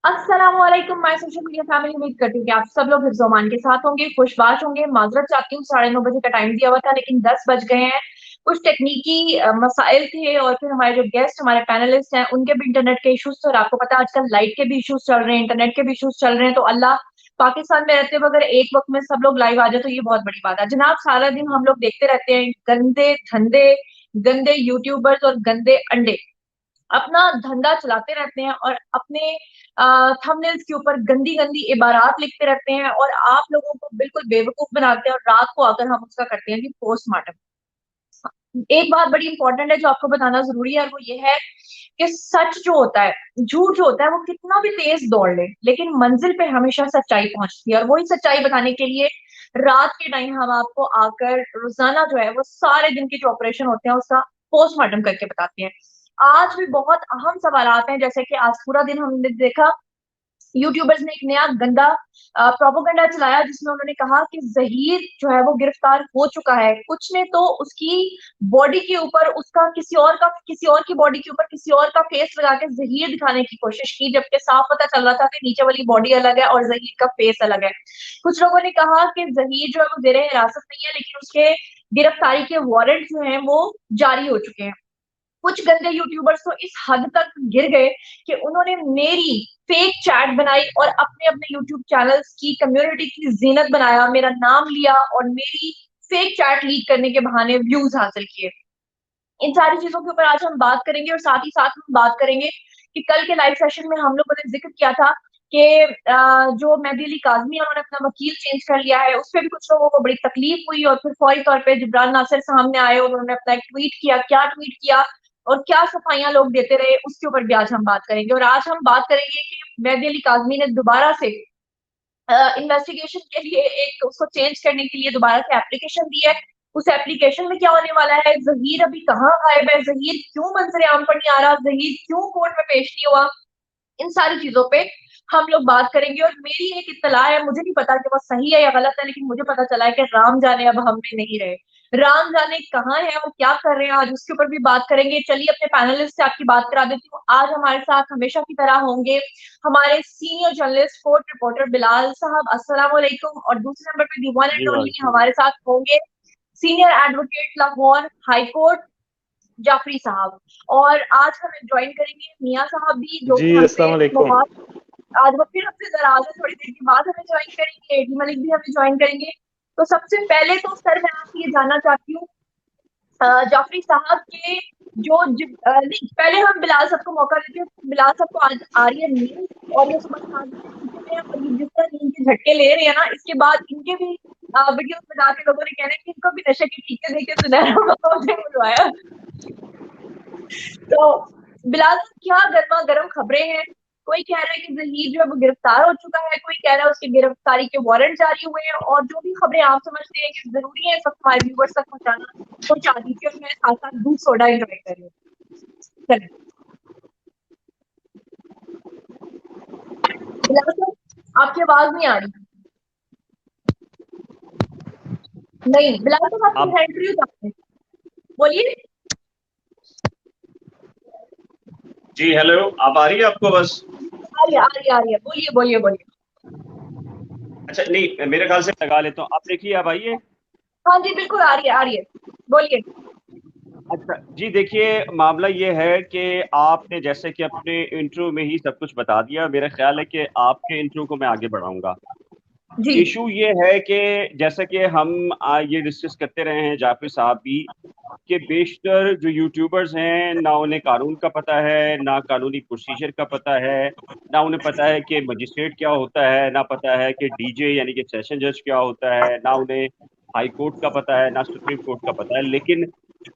अस्सलाम वालेकुम my social media family. उम्मीद करती हूँ कि आप सब लोग हिफ्ज़-ओ-अमान के साथ होंगे, खुशबाश होंगे। माज़रत चाहती हूँ 9:30 बजे का टाइम दिया हुआ था लेकिन 10 बज गए हैं। कुछ तकनीकी मसाइल थे और फिर हमारे जो गेस्ट हमारे पैनलिस्ट हैं उनके भी इंटरनेट के इश्यूज़ थे और आपको पता है आजकल लाइट के भी इश्यूज़ चल रहे हैं, इंटरनेट के भी इश्यूज़ चल रहे हैं। तो अल्लाह पाकिस्तान में रहते हुए अगर एक वक़्त में सब लोग लाइव आ जाए तो ये बहुत बड़ी बात है। जनाब सारा दिन हम लोग देखते रहते हैं गंदे धंधे, गंदे यूट्यूबर्स और गंदे अंडे। अपना धंधा चलाते रहते हैं और अपने थंबनेल्स के ऊपर गंदी-गंदी इबारात लिखते रहते हैं और आप लोगों को बिल्कुल बेवकूफ़ बनाते हैं और रात को आकर हम उसका करते हैं जी पोस्टमार्टम। एक बात बड़ी इम्पोर्टेंट है जो आपको बताना ज़रूरी है और वो ये है कि सच जो होता है, झूठ जो होता है वो कितना भी तेज़ दौड़ ले, लेकिन मंज़िल पे हमेशा सच्चाई पहुँचती है और वही सच्चाई बताने के लिए रात के टाइम हम आपको आकर रोज़ाना जो है वो सारे दिन के जो ऑपरेशन होते हैं उसका पोस्टमार्टम करके बताते हैं। आज भी बहुत अहम सवालात हैं जैसे कि आज पूरा दिन हमने देखा यूट्यूबर्स ने एक नया गंदा प्रोपेगेंडा चलाया जिसमें उन्होंने कहा कि ज़हीर जो है वो गिरफ्तार हो चुका है। कुछ ने तो उसकी बॉडी के ऊपर उसका किसी और की बॉडी के ऊपर किसी और का फेस लगा के ज़हीर दिखाने की कोशिश की, जबकि साफ पता चल रहा था कि नीचे वाली बॉडी अलग है और ज़हीर का फेस अलग है। कुछ लोगों ने कहा कि ज़हीर जो है वो ज़ेरे हिरासत नहीं है लेकिन उसके गिरफ्तारी के वारंट जो हैं वो जारी हो चुके हैं। कुछ गंदे यूट्यूबर्स तो इस हद तक गिर गए कि उन्होंने मेरी फेक चैट बनाई और अपने-अपने यूट्यूब चैनल्स की कम्युनिटी की ज़ीनत बनाया, मेरा नाम लिया और मेरी फेक चैट लीक करने के बहाने व्यूज़ हासिल किए। इन सारी चीज़ों के ऊपर आज हम बात करेंगे और साथ ही साथ हम बात करेंगे कि कल के लाइव सेशन में हम लोगों ने ज़िक्र किया था कि जो मेहदी अली काज़मी है उन्होंने अपना वकील चेंज कर लिया है, उसपे भी कुछ लोगों को बड़ी तकलीफ हुई और फिर फौरी तौर पे जिब्रान नासिर सामने आए और उन्होंने अपना एक ट्वीट किया, क्या ट्वीट किया और क्या सफाइयाँ लोग देते रहे, उसके ऊपर भी आज हम बात करेंगे और आज हम बात करेंगे कि मेहदी अली काज़मी ने दोबारा से इन्वेस्टिगेशन के लिए एक उसको चेंज करने के लिए दोबारा से एप्लीकेशन दी है। उस एप्लीकेशन में क्या होने वाला है? ज़हीर अभी कहाँ गायब है? ज़हीर क्यों मंज़र-ए-आम पर नहीं आ रहा? ज़हीर क्यों कोर्ट में पेश नहीं हुआ? इन सारी चीज़ों पे हम लोग बात करेंगे और मेरी एक इत्तला है, मुझे नहीं पता कि वो सही है या गलत है, लेकिन मुझे पता चला है कि राम जाने अब हम में नहीं रहे। राम जाने कहाँ हैं, वो क्या कर रहे हैं, आज उसके ऊपर भी बात करेंगे। चलिए अपने पैनलिस्ट से आपकी बात करा देती हूँ। आज हमारे साथ हमेशा की तरह होंगे हमारे senior journalist, court reporter Bilal साहब, अस्सलाम वालेकुम और दूसरे नंबर पे दी वन जी एंड ओनली वालेकुम। हमारे साथ होंगे senior advocate Lahore high court Jafri साहब और आज हमें ज्वाइन करेंगे मियाँ साहब भी जो जी कि हमसे अस्सलाम वालेकुम। बहुत आज वो फिर हमसे नाराज है, थोड़ी देर के बाद हमें ज्वाइन करेंगे, एडी मलिक भी हमें ज्वाइन करेंगे। तो सबसे पहले तो सर मैं आपसे ये जानना चाहती हूँ जाफरी साहब के नहीं, पहले हम बिलाल साहब को मौका देते हैं। बिलाल साहब को आज आ रही है नींद और ये सुबह 7 बजे उठ रहे हैं और ये जिस तरह नींद के झटके ले रहे हैं ना, इसके बाद इनके भी वीडियोस में जाके लोगों ने कहना है कि इनको भी नशे के टीके देके सुनहरा मौत ने बुलवाया। तो बिलाल साहब क्या गरमा-गरम खबरें हैं? कोई कह रहा है कि ज़हीर जो है वो गिरफ्तार हो चुका है, कोई कह रहा है उसकी गिरफ्तारी के वारंट जारी हुए हैं और जो भी खबरें आप समझते हैं कि ज़रूरी है सब हमारे व्यूअर्स तक पहुँचाना, पहुँचा दीजिए और मैं साथ-साथ दूध सोडा एन्जॉय कर रही हूँ। चलिए, बिलाल साहब आपकी आवाज़ नहीं आ रही। नहीं, बिलाल साहब आपकी आप हैंड फ्री हो जाते हैं। बोलिए। जी हेलो, आप आ रही है आपको बस? आ रही है, आ रही है, आ रही है। बोलिए, बोलिए, बोलिए। अच्छा नहीं, मेरे ख्याल से लगा लेता हूँ। आप देखिए, आप आइए। हाँ जी, बिल्कुल आ रही है, आ रही है। बोलिए। अच्छा जी, देखिए मामला ये है कि आपने जैसे कि अपने इंट्रो में ही सब कुछ बता दिया। मेरा ख्याल है कि आपके इंट्रो को मैं आगे बढ़ाऊंगा। जी, इशू ये है कि जैसा कि हम ये डिस्कस करते रहे हैं जाफिर साहब भी, कि बेशतर जो यूट्यूबर्स हैं ना उन्हें कानून का पता है, ना कानूनी प्रोसीजर का पता है, ना उन्हें पता है कि मजिस्ट्रेट क्या होता है, ना पता है कि डीजे यानी कि सेशन जज क्या होता है, ना उन्हें हाई कोर्ट का पता है, ना सुप्रीम कोर्ट का पता है। लेकिन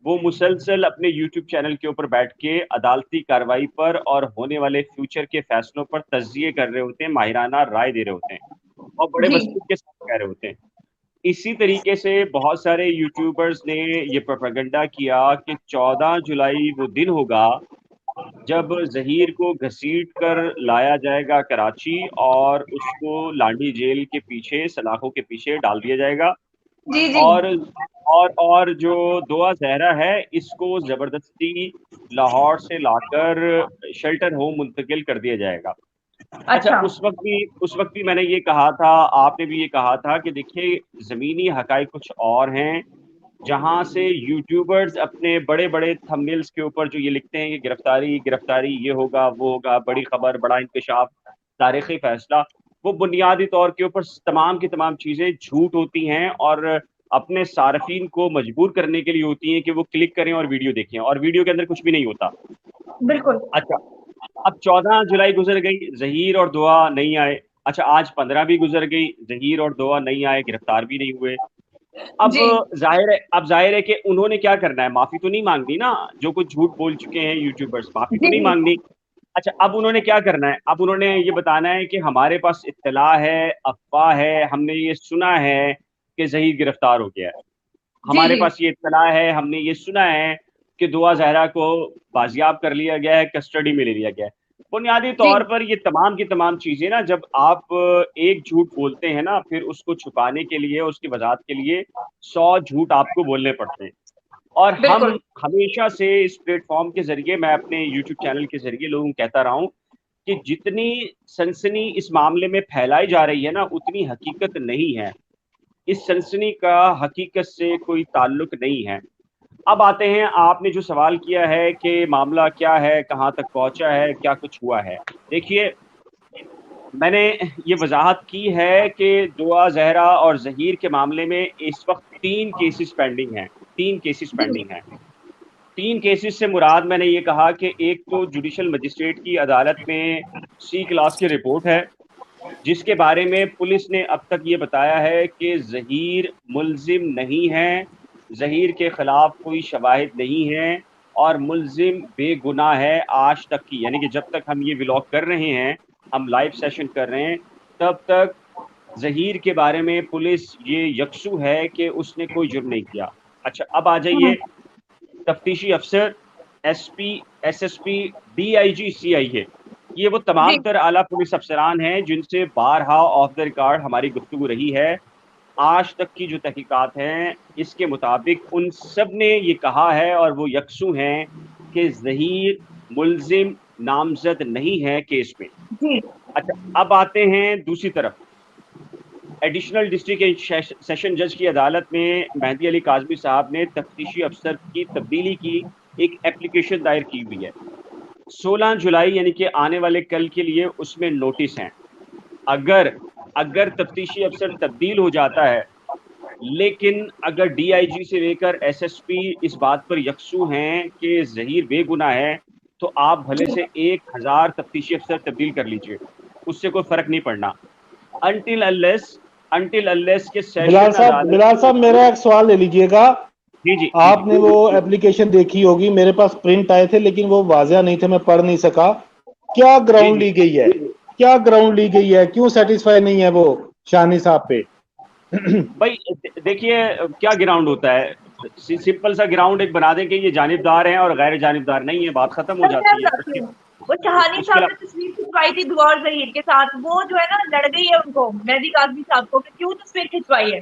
वो मुसलसल अपने यूट्यूब चैनल के ऊपर बैठ के अदालती कार्रवाई पर और होने वाले फ्यूचर के फैसलों पर तज्जिए कर रहे होते हैं, माहिराना राय दे रहे होते हैं और बड़े जी, वसूख के साथ कह रहे होते हैं। इसी तरीके से बहुत सारे यूट्यूबर्स ने ये प्रोपेगेंडा किया कि 14 जुलाई वो दिन होगा जब ज़हीर को घसीट कर लाया जाएगा कराची और उसको लांडी जेल के पीछे सलाखों के पीछे डाल दिया जाएगा। जी, जी। और और जो दुआ जहरा है इसको जबरदस्ती लाहौर से लाकर शेल्टर होम मुंतकिल कर दिया जाएगा। अच्छा, अच्छा। उस वक़्त भी मैंने ये कहा था, आपने भी ये कहा था कि देखिए ज़मीनी हक़ाइक़ कुछ और हैं, जहाँ से यूट्यूबर्स अपने बड़े-बड़े थंबनेल्स के ऊपर जो ये लिखते हैं कि गिरफ्तारी, गिरफ्तारी, ये होगा, वो होगा, बड़ी खबर, बड़ा इंकशाफ, तारीख़ी फ़ैसला, वो बुनियादी तौर के ऊपर तमाम की तमाम चीज़ें झूठ होती हैं और अपने सार्फ़िन को मजबूर करने के लिए होती हैं कि वो क्लिक करें और वीडियो देखें और वीडियो के अंदर कुछ भी नहीं होता। बिल्कुल। अच्छा, अब 14 जुलाई गुज़र गई, ज़हीर और दुआ नहीं आए। अच्छा, आज 15 भी गुज़र गई, ज़हीर और दुआ नहीं आए, गिरफ्तार भी नहीं हुए। अब जी। ज़ाहिर है कि उन्होंने क्या करना है, माफ़ी तो नहीं माँगनी ना, जो कुछ झूठ बोल चुके हैं यूट्यूबर्स, माफ़ी तो जी, नहीं जी। माँगनी। अच्छा, अब उन्होंने क्या करना है, अब उन्होंने ये बताना है कि हमारे पास इत्तला है, अफ़वाह है, हमने ये सुना है कि ज़हीर गिरफ्तार हो गया है। जी, हमारे जी। पास ये इत्तला है, हमने ये सुना है कि दुआ ज़हरा को बाजियाब कर लिया गया है, कस्टडी में ले लिया गया है। बुनियादी जी। तौर पर ये तमाम की तमाम चीज़ें ना जब आप एक झूठ बोलते हैं ना, फिर उसको छुपाने के लिए, उसकी वज़ाहत के लिए 100 झूठ आपको बोलने पड़ते हैं। और हम बिल्कुल। हमेशा से इस प्लेटफ़ॉर्म के ज़रिए मैं अपने यूट्यूब चैनल के ज़रिए लोगों को कहता रहा हूँ कि जितनी सनसनी इस मामले में फैलाई जा रही है ना, उतनी हकीकत नहीं है। इस सनसनी का हकीकत से कोई ताल्लुक नहीं है। अब आते हैं आपने जो सवाल किया है कि मामला क्या है, कहाँ तक पहुँचा है, क्या कुछ हुआ है। देखिए, मैंने ये वज़ाहत की है कि दुआ ज़हरा और ज़हीर के मामले में इस वक़्त 3 केसेस पेंडिंग हैं, 3 केसेस जी। पेंडिंग हैं। 3 केसेस से मुराद मैंने ये कहा कि एक तो जुडिशल मजिस्ट्रेट की अदालत में सी क्लास की रिपोर्ट है, जिसके बारे में पुलिस ने अब तक ये बताया है कि ज़हीर मुल्ज़िम नहीं है, ज़हीर के खिलाफ कोई शवाहिद नहीं है और मुल्ज़िम बेगुनाह है आज तक की। यानी कि जब तक हम ये व्लॉग कर रहे हैं, हम लाइव सेशन कर रहे हैं, तब तक ज़हीर के बारे में पुलिस ये यकसू है कि उसने कोई जुर्म नहीं किया। अच्छा, अब आ हुँ। जाइए तफ्तीशी अफ़सर, एसपी, एसएसपी, डीआईजी, सीआईए, ये वो तमाम जी। तर आला पुलिस अफ़सरान हैं जिनसे बारहा ऑफ द रिकॉर्ड हमारी गुफ्तगू रही है। आज तक की जो तहकीकात हैं, इसके मुताबिक उन सब ने ये कहा है और वो यकसू हैं कि ज़हीर मुल्ज़िम नामज़द नहीं है केस में। जी। अच्छा, अब आते हैं दूसरी तरफ। एडिशनल डिस्ट्रिक्ट सेशन जज की अदालत में मेहदी अली काज़मी साहब ने तफ्तीशी अफ़सर की तब्दीली की एक एप्लीकेशन दायर की हुई है। 16 जुलाई यानी कि आने वाले कल के लिए उसमें नोटिस हैं। अगर अगर तफ्तीशी अफ़सर तब्दील हो जाता है, लेकिन अगर डीआईजी से लेकर एसएसपी इस बात पर यकसू हैं कि ज़हीर बेगुनाह है, तो आप भले जी। से 1000 तफ्तीशी अफ़सर तब्दील कर लीजिए, उससे कोई फ़र्क नहीं पड़ना। अनटिल अनलेस के सेशन अदालत बिलाल की साहब मेरा एक सवाल ले लीजिएगा। जी, जी, जी, जी। आपने वो एप्लीकेशन देखी होगी, मेरे पास प्रिंट आए थे लेकिन वो वाजिया नहीं थे, मैं पढ़ नहीं सका। क्या जी, ग्राउंड जी। ली गई है? क्या ग्राउंड ली गई है? क्यों सेटिस्फाई नहीं है वो शानी साहब पे? भाई देखिए क्या ग्राउंड होता है? सिंपल सा ग्राउंड एक बना दें कि ये जानिबदार हैं और गैर जानिबदार नहीं है, बात खत्म हो सर मैं जाती है। बताती हूँ, वो शहानी उसके साहब ने अलावा तस्वीर खिंचवाई थी दुआ और ज़हीर के साथ, वो जो है ना लड़ गई है उनको, मेहदी काज़मी साहब को कि क्यों तस्वीर खिंचवाई है?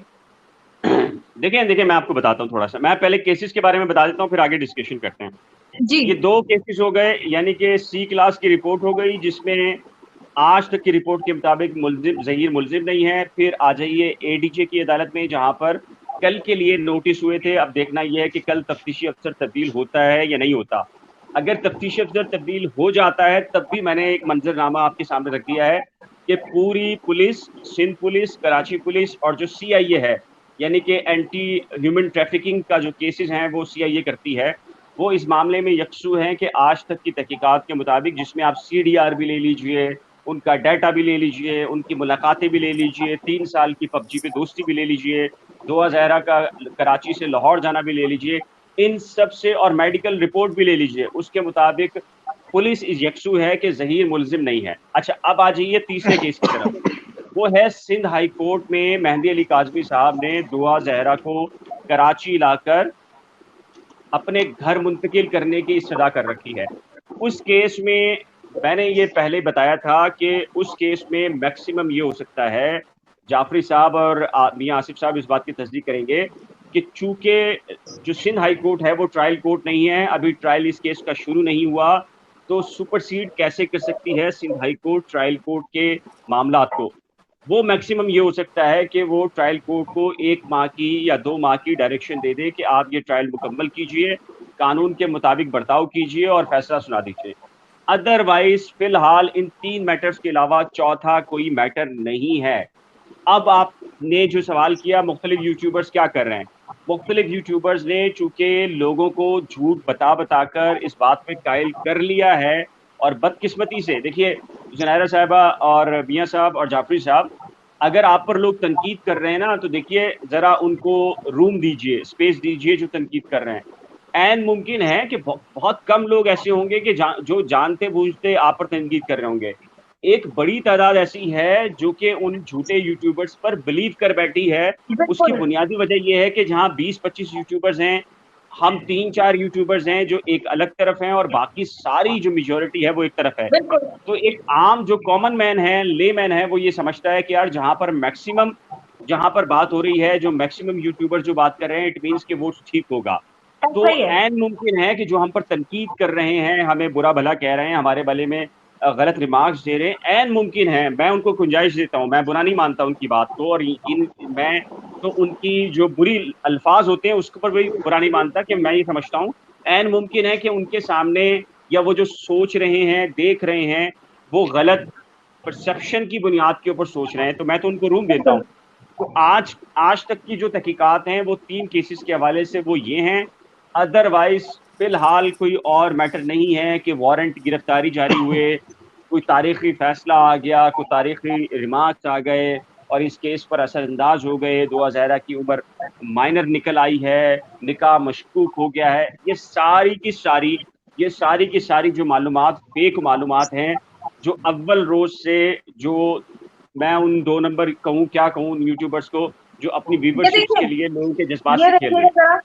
देखिए मैं आपको बताता हूँ थोड़ा-सा। मैं पहले केसेस के बारे में बता देता हूँ, फिर आगे डिस्कशन करते हैं। जी। ये 2 केसेस हो गए, यानी कि सी क्लास की रिपोर्ट हो गई, जिसमें आज तक की रिपोर्ट के मुताबिक ज़हीर मुल्ज़िम नहीं है। फिर आ जाइए एडीजे की अदालत में, जहाँ पर कल के लिए नोटिस हुए थे। अब देखना ये है कि कल तफ्तीशी अफ़सर तब्दील होता है या नहीं होता। अगर तफ्तीशी अफ़सर तब्दील हो जाता है, तब भी मैंने एक मंज़रनामा आपके सामने रख दिया है कि पूरी police, Sindh police, Karachi police और जो सीआईए है, यानी कि एंटी ह्यूमन ट्रैफिकिंग का जो केसेज़ हैं, वो सीआईए करती है। वो इस मामले में यकसू हैं कि आज तक की तहकीकात के मुताबिक, जिसमें आप सीडीआर भी ले लीजिए, उनका डाटा भी ले लीजिए, उनकी मुलाकातें भी ले लीजिए, 3 साल की पबजी पे दोस्ती भी ले लीजिए, दुआ ज़हरा का कराची से लाहौर जाना भी ले लीजिए, इन सब से और मेडिकल रिपोर्ट भी ले लीजिए। उसके मुताबिक पुलिस इस यकसू है कि ज़हीर मुल्ज़िम नहीं है। अच्छा, अब आ जाइए तीसरे केस की तरफ। वो है सिंध हाई कोर्ट में मेहदी अली काज़मी साहब ने दुआ ज़हरा को कराची लाकर अपने घर मुंतकिल करने की इस्तदा कर रखी है। उस केस में मैंने ये पहले बताया था कि उस केस में मैक्सिमम ये हो सकता है, जाफ़री साहब और मियाँ आसिफ साहब इस बात की तस्दीक करेंगे कि चूँकि जो सिंध हाई कोर्ट है वो ट्रायल कोर्ट नहीं है, अभी ट्रायल इस केस का शुरू नहीं हुआ। तो सुपरसीड कैसे कर सकती है Sindh high court trial court के मामलात को। वो मैक्सिमम ये हो सकता है कि वो ट्रायल कोर्ट को 1 माह की या 2 माह की डायरेक्शन दे दे कि आप ये ट्रायल मुकम्मल कीजिए, कानून के मुताबिक बर्ताव कीजिए और फैसला सुना दीजिए। अदरवाइज फिलहाल इन 3 मैटर्स के अलावा चौथा कोई मैटर नहीं है। अब आपने जो सवाल किया मुख्तलिफ यूट्यूबर्स क्या कर रहे हैं, मुख्तलिफ यूट्यूबर्स ने चूंकि लोगों को झूठ बता कर इस बात पे कायल कर लिया है, और बदकिस्मती से देखिए जुनैरा साहिबा और मियां साहब और जाफरी साहब, अगर आप पर लोग तनकीद कर रहे हैं ना, तो देखिए जरा उनको रूम दीजिए, स्पेस दीजिए जो तनकीद कर रहे हैं। एन मुमकिन है कि बहुत कम लोग ऐसे होंगे कि जो जानते बूझते आप पर तनकीद कर रहे होंगे। एक बड़ी तादाद ऐसी है जो कि उन झूठे यूट्यूबर्स पर बिलीव कर बैठी है। उसकी बुनियादी वजह यह है कि जहां 20-25 यूट्यूबर्स हैं, हम 3-4 यूट्यूबर्स हैं जो एक अलग तरफ हैं और बाकी सारी जो मेजॉरिटी है वो एक तरफ है। तो एक आम जो कॉमन मैन है, ले मैन है, वो ये समझता है कि यार जहां पर बात हो रही है, जो मैक्सिमम यूट्यूबर जो बात कर रहे हैं, इट मीन्स कि वो ठीक होगा। तो एन मुमकिन है कि जो हम पर तनकीद कर रहे हैं, हमें बुरा भला कह रहे हैं, हमारे बारे में गलत रिमार्क्स दे रहे हैं, एन मुमकिन है, मैं उनको गुंजाइश देता हूँ, मैं बुरा नहीं मानता उनकी बात को, और मैं तो उनकी जो बुरी अल्फाज होते हैं उसके ऊपर भी बुरा नहीं मानता, कि मैं ये समझता हूँ एन मुमकिन है कि उनके सामने या वो जो सोच रहे हैं, देख रहे हैं, वो गलत परसेप्शन की बुनियाद के ऊपर सोच रहे हैं, तो मैं तो उनको रूम देता हूँ। तो आज तक की जो तहकीकात हैं वो 3 केसेस के हवाले से वो ये हैं। अदरवाइज फिलहाल कोई और मैटर नहीं है कि वारंट गिरफ्तारी जारी हुए, कोई तारीखी फैसला आ गया, कोई तारीखी रिमार्क्स आ गए और इस केस पर असरअंदाज हो गए, 2 ज़ाहिरा की उम्र माइनर निकल आई है, निकाह मशकूक हो गया है। ये सारी की सारी जो मालूमात फेक मालूमात हैं, जो अव्वल रोज से, जो मैं उन 2 नंबर क्या कहूँ यूट्यूबर्स को, जो अपनी व्यूवरशिप के लिए लोगों के जज्बात से खेल रहे हैं।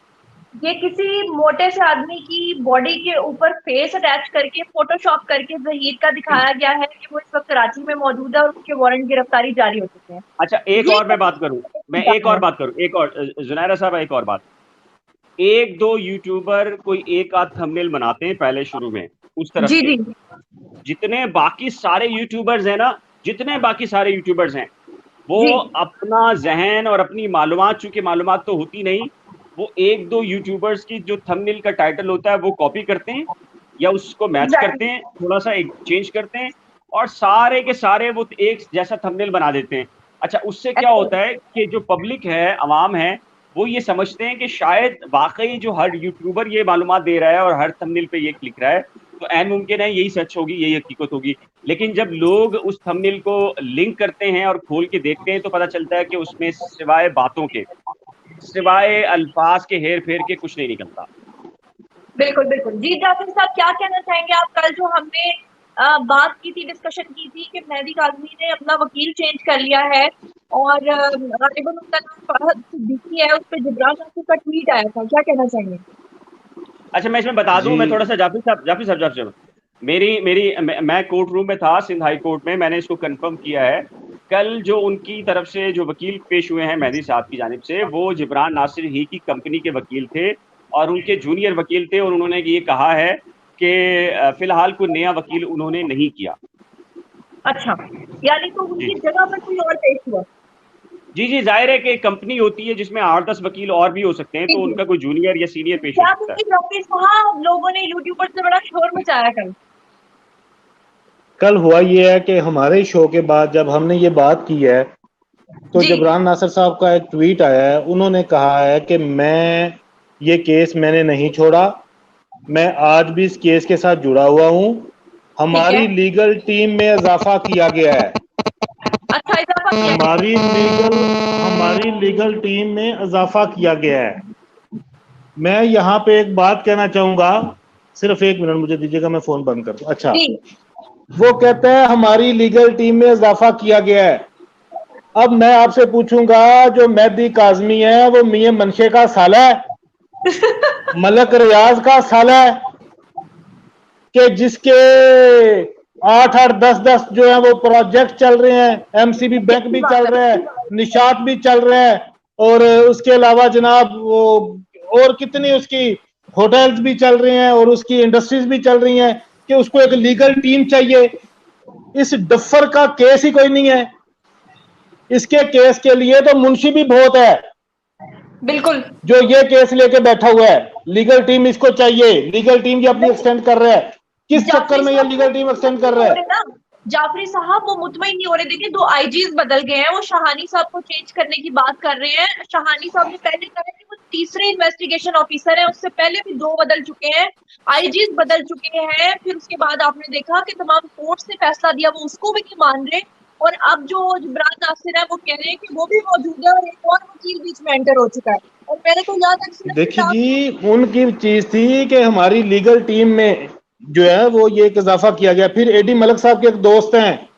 ये किसी मोटे से आदमी की बॉडी के ऊपर फेस अटैच करके फोटोशॉप करके ज़हीर का दिखाया गया है कि वो इस वक्त कराची में मौजूद है और उसके वारंट गिरफ्तारी जारी हो चुके हैं। अच्छा, एक और बात करूं, जुनैरा साहब, एक और बात, 1-2 यूट्यूबर कोई एक आध थंबनेल बनाते हैं पहले शुरू में उस तरफ जी, जितने बाकी सारे यूट्यूबर्स हैं वो अपना जहन और अपनी मालूमात, चूंकि मालूमात तो होती नहीं, वो 1-2 यूट्यूबर्स की जो थंबनेल का टाइटल होता है वो कॉपी करते हैं या उसको मैच करते हैं, थोड़ा सा एक चेंज करते हैं और सारे के सारे वो एक जैसा थंबनेल बना देते हैं। अच्छा, उससे क्या होता है कि जो पब्लिक है, अवाम है, वो ये समझते हैं कि शायद वाकई जो हर यूट्यूबर ये मालूमात दे रहा है और हर थंबनेल पे ये लिख रहा है, तो ऐन मुमकिन है यही सच होगी, यही हकीकत होगी। लेकिन जब लोग उस थंबनेल को लिंक करते हैं और खोल के देखते हैं तो पता चलता है कि उसमें सिवाय बातों के, सिवाय अल्फाज के हेर फेर के कुछ नहीं निकलता। बिल्कुल बिल्कुल। जी जाफर साहब, क्या कहना चाहेंगे आप? कल जो हमने बात की थी, डिस्कशन की थी कि मेहदी काज़मी ने अपना वकील चेंज कर लिया है और गालिबन उनका नाम फहद सिद्दीकी है, उस पर जिब्रान नासिर का ट्वीट आया था, क्या कहना चाहेंगे? अच्छा, मैं इसमें बता दूं, मैं थोड़ा सा जाफरी साहब मैं कोर्ट रूम में था सिंध हाई कोर्ट में, मैंने इसको कंफर्म किया है। कल जो उनकी तरफ से जो वकील पेश हुए हैं मेहदी साहब की जानिब से, वो जिब्रान नासिर ही की कंपनी के वकील थे और उनके जूनियर वकील थे, और उन्होंने ये कहा है कि फिलहाल कोई नया वकील उन्होंने नहीं किया। अच्छा, यानी तो उनकी जगह पर कोई और पेश हुआ? जी, जाहिर है कि कंपनी होती है जिसमें 8-10 वकील और भी हो सकते हैं, तो उनका कोई जूनियर या सीनियर पेश हो सकता है। लोगों ने यूट्यूबर से बड़ा शोर मचाया कल हुआ ये है कि हमारे शो के बाद जब हमने ये बात की है तो जिब्रान नासिर साहब का एक ट्वीट आया है, उन्होंने कहा है कि ये केस मैंने नहीं छोड़ा, मैं आज भी इस केस के साथ जुड़ा हुआ हूं, हमारी लीगल टीम में इजाफा किया गया है। अच्छा, हमारी लीगल टीम में इजाफा किया गया है। मैं यहाँ पे एक बात कहना चाहूंगा, सिर्फ 1 मिनट मुझे दीजिएगा, मैं फोन बंद कर दूं। अच्छा, वो कहता है हमारी लीगल टीम में इजाफा किया गया है। अब मैं आपसे पूछूंगा, जो मेहदी काज़मी है वो मियां मनशे का साला है, मलक रियाज का साला है, कि जिसके 8-8, 10-10 जो है वो प्रोजेक्ट चल रहे हैं, एमसीबी बैंक भी चल रहे हैं, निशात भी चल रहे हैं, और उसके अलावा जनाब वो और कितनी उसकी होटल्स भी चल रही हैं और उसकी इंडस्ट्रीज भी चल रही हैं, कि उसको एक लीगल टीम चाहिए। इस डफर का केस ही कोई नहीं है, इसके केस के लिए तो मुंशी भी बहुत है, बिल्कुल, जो ये केस लेके बैठा हुआ है। लीगल टीम इसको चाहिए, लीगल टीम ये अपनी एक्सटेंड कर रहा है। किस चक्कर में ये लीगल टीम एक्सटेंड कर रहा है? जाफरी साहब वो मुतमईन नहीं हो रहे। देखिए 2 आईजीज बदल गए हैं, वो शाहानी साहब को चेंज करने की बात कर रहे हैं। शाहानी साहब ने पहले कहा कि वो तीसरे इन्वेस्टिगेशन ऑफिसर है, उससे पहले भी 2 बदल चुके हैं, आईजीज बदल चुके हैं। फिर उसके बाद आपने देखा कि तमाम कोर्ट ने फैसला दिया, वो उसको भी नहीं मान रहे। और अब जो जबरान नासिर है वो कह रहे हैं कि वो भी मौजूद है और एक और वकील बीच में एंटर हो चुका है। और मैंने तो याद है, देखिए जी, उनकी चीज थी कि हमारी लीगल टीम में जो है वो ये एक इजाफा किया गया। फिर एडी मलिक साहब के एक दोस्त हैं,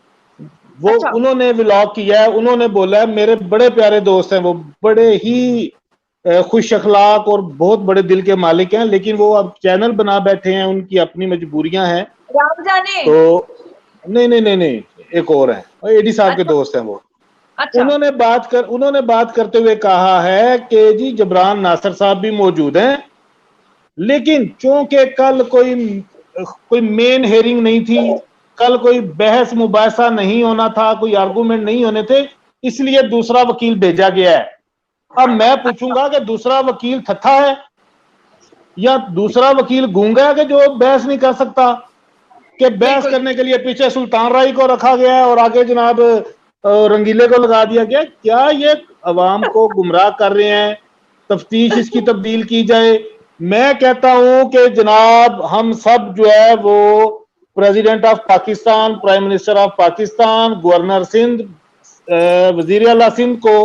वो अच्छा। उन्होंने व्लॉग किया है, उन्होंने बोला है मेरे बड़े प्यारे दोस्त हैं, वो बड़े ही खुश अखलाक और बहुत बड़े दिल के मालिक हैं, लेकिन वो अब चैनल बना बैठे हैं, उनकी अपनी मजबूरियां हैं। राम जाने तो नहीं, एक और है, एडी साहब के दोस्त हैं वो। अच्छा। उन्होंने बात करते हुए कहा है कि जी जबरान नासिर साहब भी मौजूद हैं, लेकिन चूंकि कल कोई मेन हेयरिंग नहीं थी, कल कोई बहस मुबासा नहीं होना था, कोई आर्गूमेंट नहीं होने थे, इसलिए दूसरा वकील भेजा गया है। अब मैं पूछूंगा कि दूसरा वकील थथा है या दूसरा वकील गूंगा है कि जो बहस नहीं कर सकता, कि बहस करने के लिए पीछे सुल्तान राय को रखा गया है और आगे जनाब रंगीले को लगा दिया गया। क्या ये अवाम को गुमराह कर रहे हैं? तफ्तीश इसकी तब्दील की जाए। मैं कहता हूं कि जनाब हम सब जो है वो president of Pakistan, prime minister of Pakistan, governor Sindh, वजीर आला सिंध को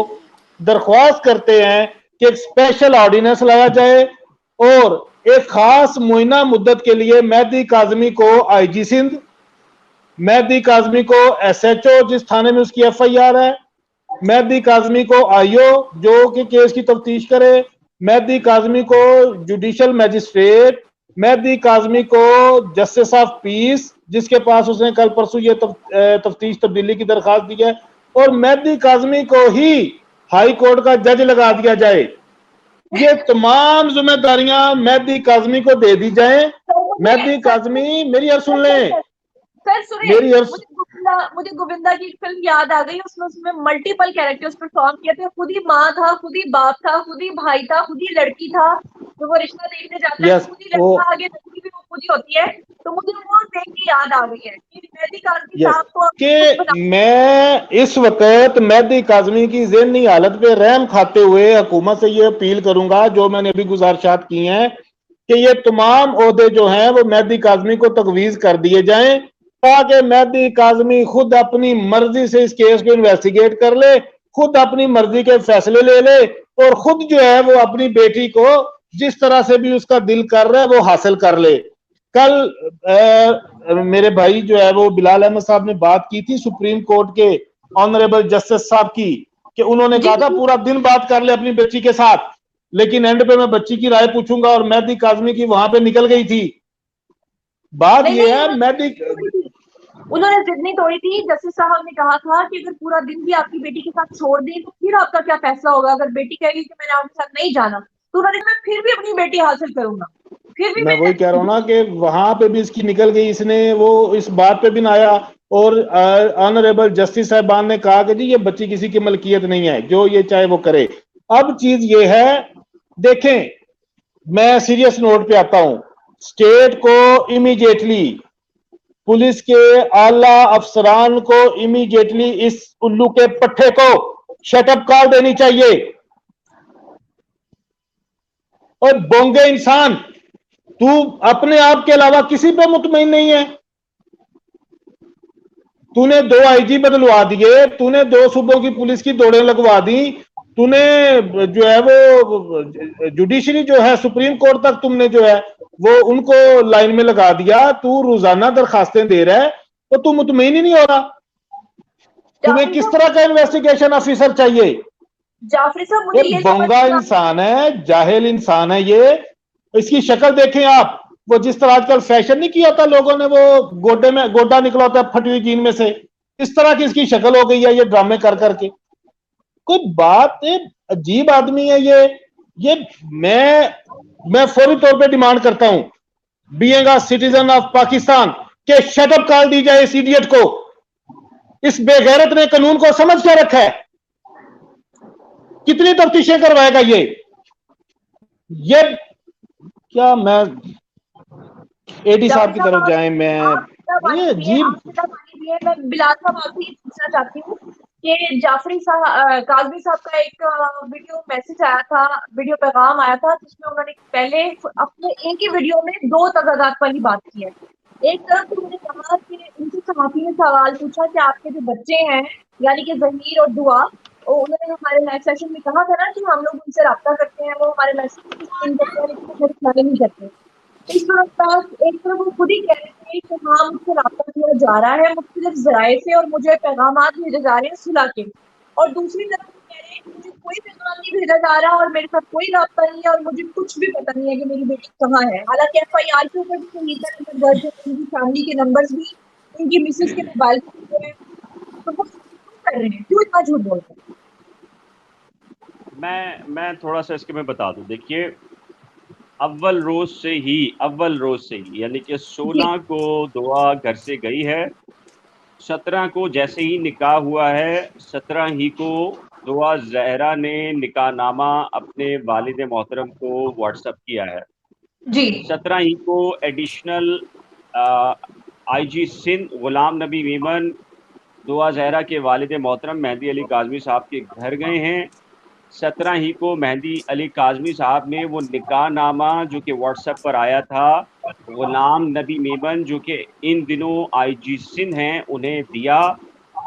दरख्वास्त करते हैं कि एक स्पेशल ऑर्डिनेंस लाया जाए और एक खास मुइना मुद्दत के लिए मेहदी काजमी को आईजी सिंध, मेहदी काजमी को एसएचओ जिस थाने में उसकी एफआईआर है, मेहदी काजमी को आईओ जो कि केस की तफ्तीश करे, मेहदी काजमी को जुडिशियल मैजिस्ट्रेट, मेहदी काजमी को जस्टिस ऑफ पीस जिसके पास उसने कल परसों ये तफ्तीश तब्दीली की दरखास्त दी है, और मेहदी काजमी को ही हाई कोर्ट का जज लगा दिया जाए। ये तमाम जिम्मेदारियां मेहदी काजमी को दे दी जाए। मेहदी काजमी, मेरी यार सुन लें, मेरी मुझे गोविंदा की एक फिल्म याद आ गई, उसमें मल्टीपल कैरेक्टर्स परफॉर्म किए थे। खुद ही माँ था, खुद ही बाप था, खुद ही भाई था, खुद ही लड़की था। तो वो रिश्ता देखने जाता है, खुद ही लड़का आगे लड़की भी वो खुद ही होती है। तो मुझे वो देख के याद आ गई है कि मेहदी काजमी साहब को मैं इस वक्त मेहदी काजमी की ज़हनी हालत पे रहम खाते हुए हुकूमत से ये अपील करूंगा, जो मैंने अभी गुजारिशात की हैं, कि ये तमाम ओहदे जो हैं वो मेहदी काजमी को तजवीज़ कर दिए जाएं, ताकि मेहदी काजमी खुद अपनी मर्जी से इस केस को इन्वेस्टिगेट कर ले, खुद अपनी मर्जी के फैसले ले ले और खुद जो है वो अपनी बेटी को जिस तरह से भी उसका दिल कर रहा है वो हासिल कर ले। कल मेरे भाई जो है वो बिलाल अहमद साहब ने बात की थी सुप्रीम कोर्ट के ऑनरेबल जस्टिस साहब की, कि उन्होंने कहा था पूरा दिन बात कर ले अपनी बच्ची के साथ, लेकिन एंड पे मैं बच्ची की राय पूछूंगा, और मेहदी काजमी की वहां पे निकल गई थी। बात ये है, मेहदी उन्होंने जिद नहीं तोड़ी थी। जस्टिस साहब ने कहा था कि अगर पूरा दिन भी आपकी बेटी के साथ छोड़ दें तो फिर आपका क्या फैसला होगा। अगर बेटी कहेगी कि मैंने आपके साथ नहीं जाना, तो उन्होंने मैं फिर भी अपनी बेटी हासिल करूंगा। फिर भी मैं वही कह रहा हूँ ना कि वहां पे भी इसकी निकल गई, इसने वो इस बात पे भी ना आया। और ऑनरेबल जस्टिस साहबान ने कहा कि जी ये बच्ची किसी की मलकियत नहीं है, जो ये चाहे वो करे। अब चीज ये है, देखें मैं सीरियस नोट पे आता हूं, स्टेट को इमीडिएटली, पुलिस के आला अफसरान को इमीडिएटली इस उल्लू के पट्टे को शटअप कॉल देनी चाहिए। और बोंगे इंसान, तू अपने आप के अलावा किसी पे मुतमईन नहीं है। तूने 2 आईजी बदलवा दिए, तूने 2 सूबों की पुलिस की दौड़ें लगवा दी, तूने जो है वो जुडिशरी जो है सुप्रीम कोर्ट तक तुमने जो है वो उनको लाइन में लगा दिया। तू रोजाना दरखास्तें दे रहा है तो तू मुतमईन ही नहीं हो रहा। तुम्हें किस तरह का इन्वेस्टिगेशन ऑफिसर चाहिए? जाफरी साहब मुझे ये बोंगा इंसान है, जाहिल इंसान है ये। इसकी शक्ल देखें आप, वो जिस तरह आजकल फैशन नहीं किया था लोगों ने, वो गोडे में गोडा निकला होता है फटी हुई जीन में से, इस तरह की इसकी शक्ल हो गई है ये ड्रामे कर करके। कोई बात अजीब आदमी है ये। मैं फौरी तौर पे डिमांड करता हूं being a citizen of Pakistan के शटअप कॉल दी जाए इस इडियट को। इस बेगैरत ने कानून को समझ क्या रखा है? कितनी तफ्तीशें करवाएगा ये क्या? मैं एडी साहब की तरफ जाएं। मैं ये अजीब मैं बिलाल साहब आपसे ये पूछना चाहती हूँ कि जाफरी साहब काजमी साहब का एक वीडियो मैसेज आया था, वीडियो पैगाम आया था, जिसमें उन्होंने पहले अपने एक ही वीडियो में 2 तगादात वाली बात की है। एक तरफ उन्होंने कहा कि उनसे सहाफी ने सवाल पूछा कि आपके जो बच्चे हैं यानी कि जहीर और दुआ, उन्होंने हमारे लाइव सेशन में कहा था ना कि हम लोग उनसे राब्ता करते हैं, वो हमारे मैसेज सीन करते हैं लेकिन वो रिप्लाई नहीं करते। इस वक्त एक तरफ वो खुद ही कह रहे थे कि हाँ मुझसे राब्ता किया जा रहा है मुख्तलिफ जराए से और मुझे पैगामात भेजे जा रहे हैं सुलह के, और दूसरी तरफ वो कह रहे हैं कि मुझे कोई पैगाम नहीं भेजा जा रहा और मेरे साथ कोई राब्ता नहीं है और मुझे कुछ भी पता नहीं है कि मेरी बेटी कहाँ है। हालांकि FIR के ऊपर भी संगीता नंबर दर्ज है, उनकी फैमिली के नंबर्स भी उनकी मिसेज के मोबाइल पे हैं, तो वो क्यों कर रहे हैं, क्यों इतना झूठ बोल रहे हैं? मैं थोड़ा सा इसके में बता दूं। देखिए, अव्वल रोज से ही यानी कि 16 को दुआ घर से गई है, 17 को जैसे ही निकाह हुआ है, 17 ही को दुआ जहरा ने निकाहनामा अपने वालिद मोहतरम को व्हाट्सएप किया है जी। 17 ही को एडिशनल IG सिंध गुलाम नबी मेमन दुआ जहरा के वालिद मोहतरम मेहदी अली काजमी साहब के घर गए हैं। 17 ही को मेहदी अली काजमी साहब ने वो निकाहनामा जो कि व्हाट्सएप पर आया था गुलाम नबी मेमन जो कि इन दिनों IG सिंध हैं उन्हें दिया,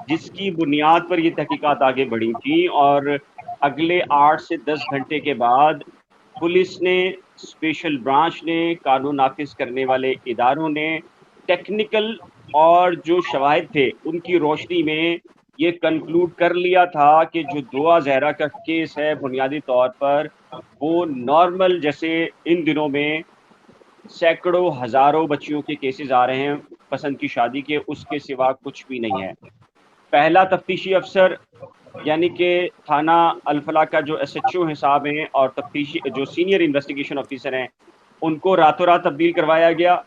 जिसकी बुनियाद पर ये तहकीकात आगे बढ़ी थी। और अगले 8 से 10 घंटे के बाद पुलिस ने, स्पेशल ब्रांच ने, कानून नाफिज करने वाले इदारों ने टेक्निकल और जो शवाहिद थे उनकी रोशनी में ये कंक्लूड कर लिया था कि जो दुआ जहरा का केस है बुनियादी तौर पर वो नॉर्मल, जैसे इन दिनों में सैकड़ों हजारों बच्चियों के केसेस आ रहे हैं पसंद की शादी के, उसके सिवा कुछ भी नहीं है। पहला तफ्तीशी अफसर यानी कि थाना अल-फलाह का जो SHO हैं साहब हैं और तफ्तीशी जो सीनियर इन्वेस्टिगेशन ऑफिसर हैं उनको रातों रात तब्दील करवाया गया।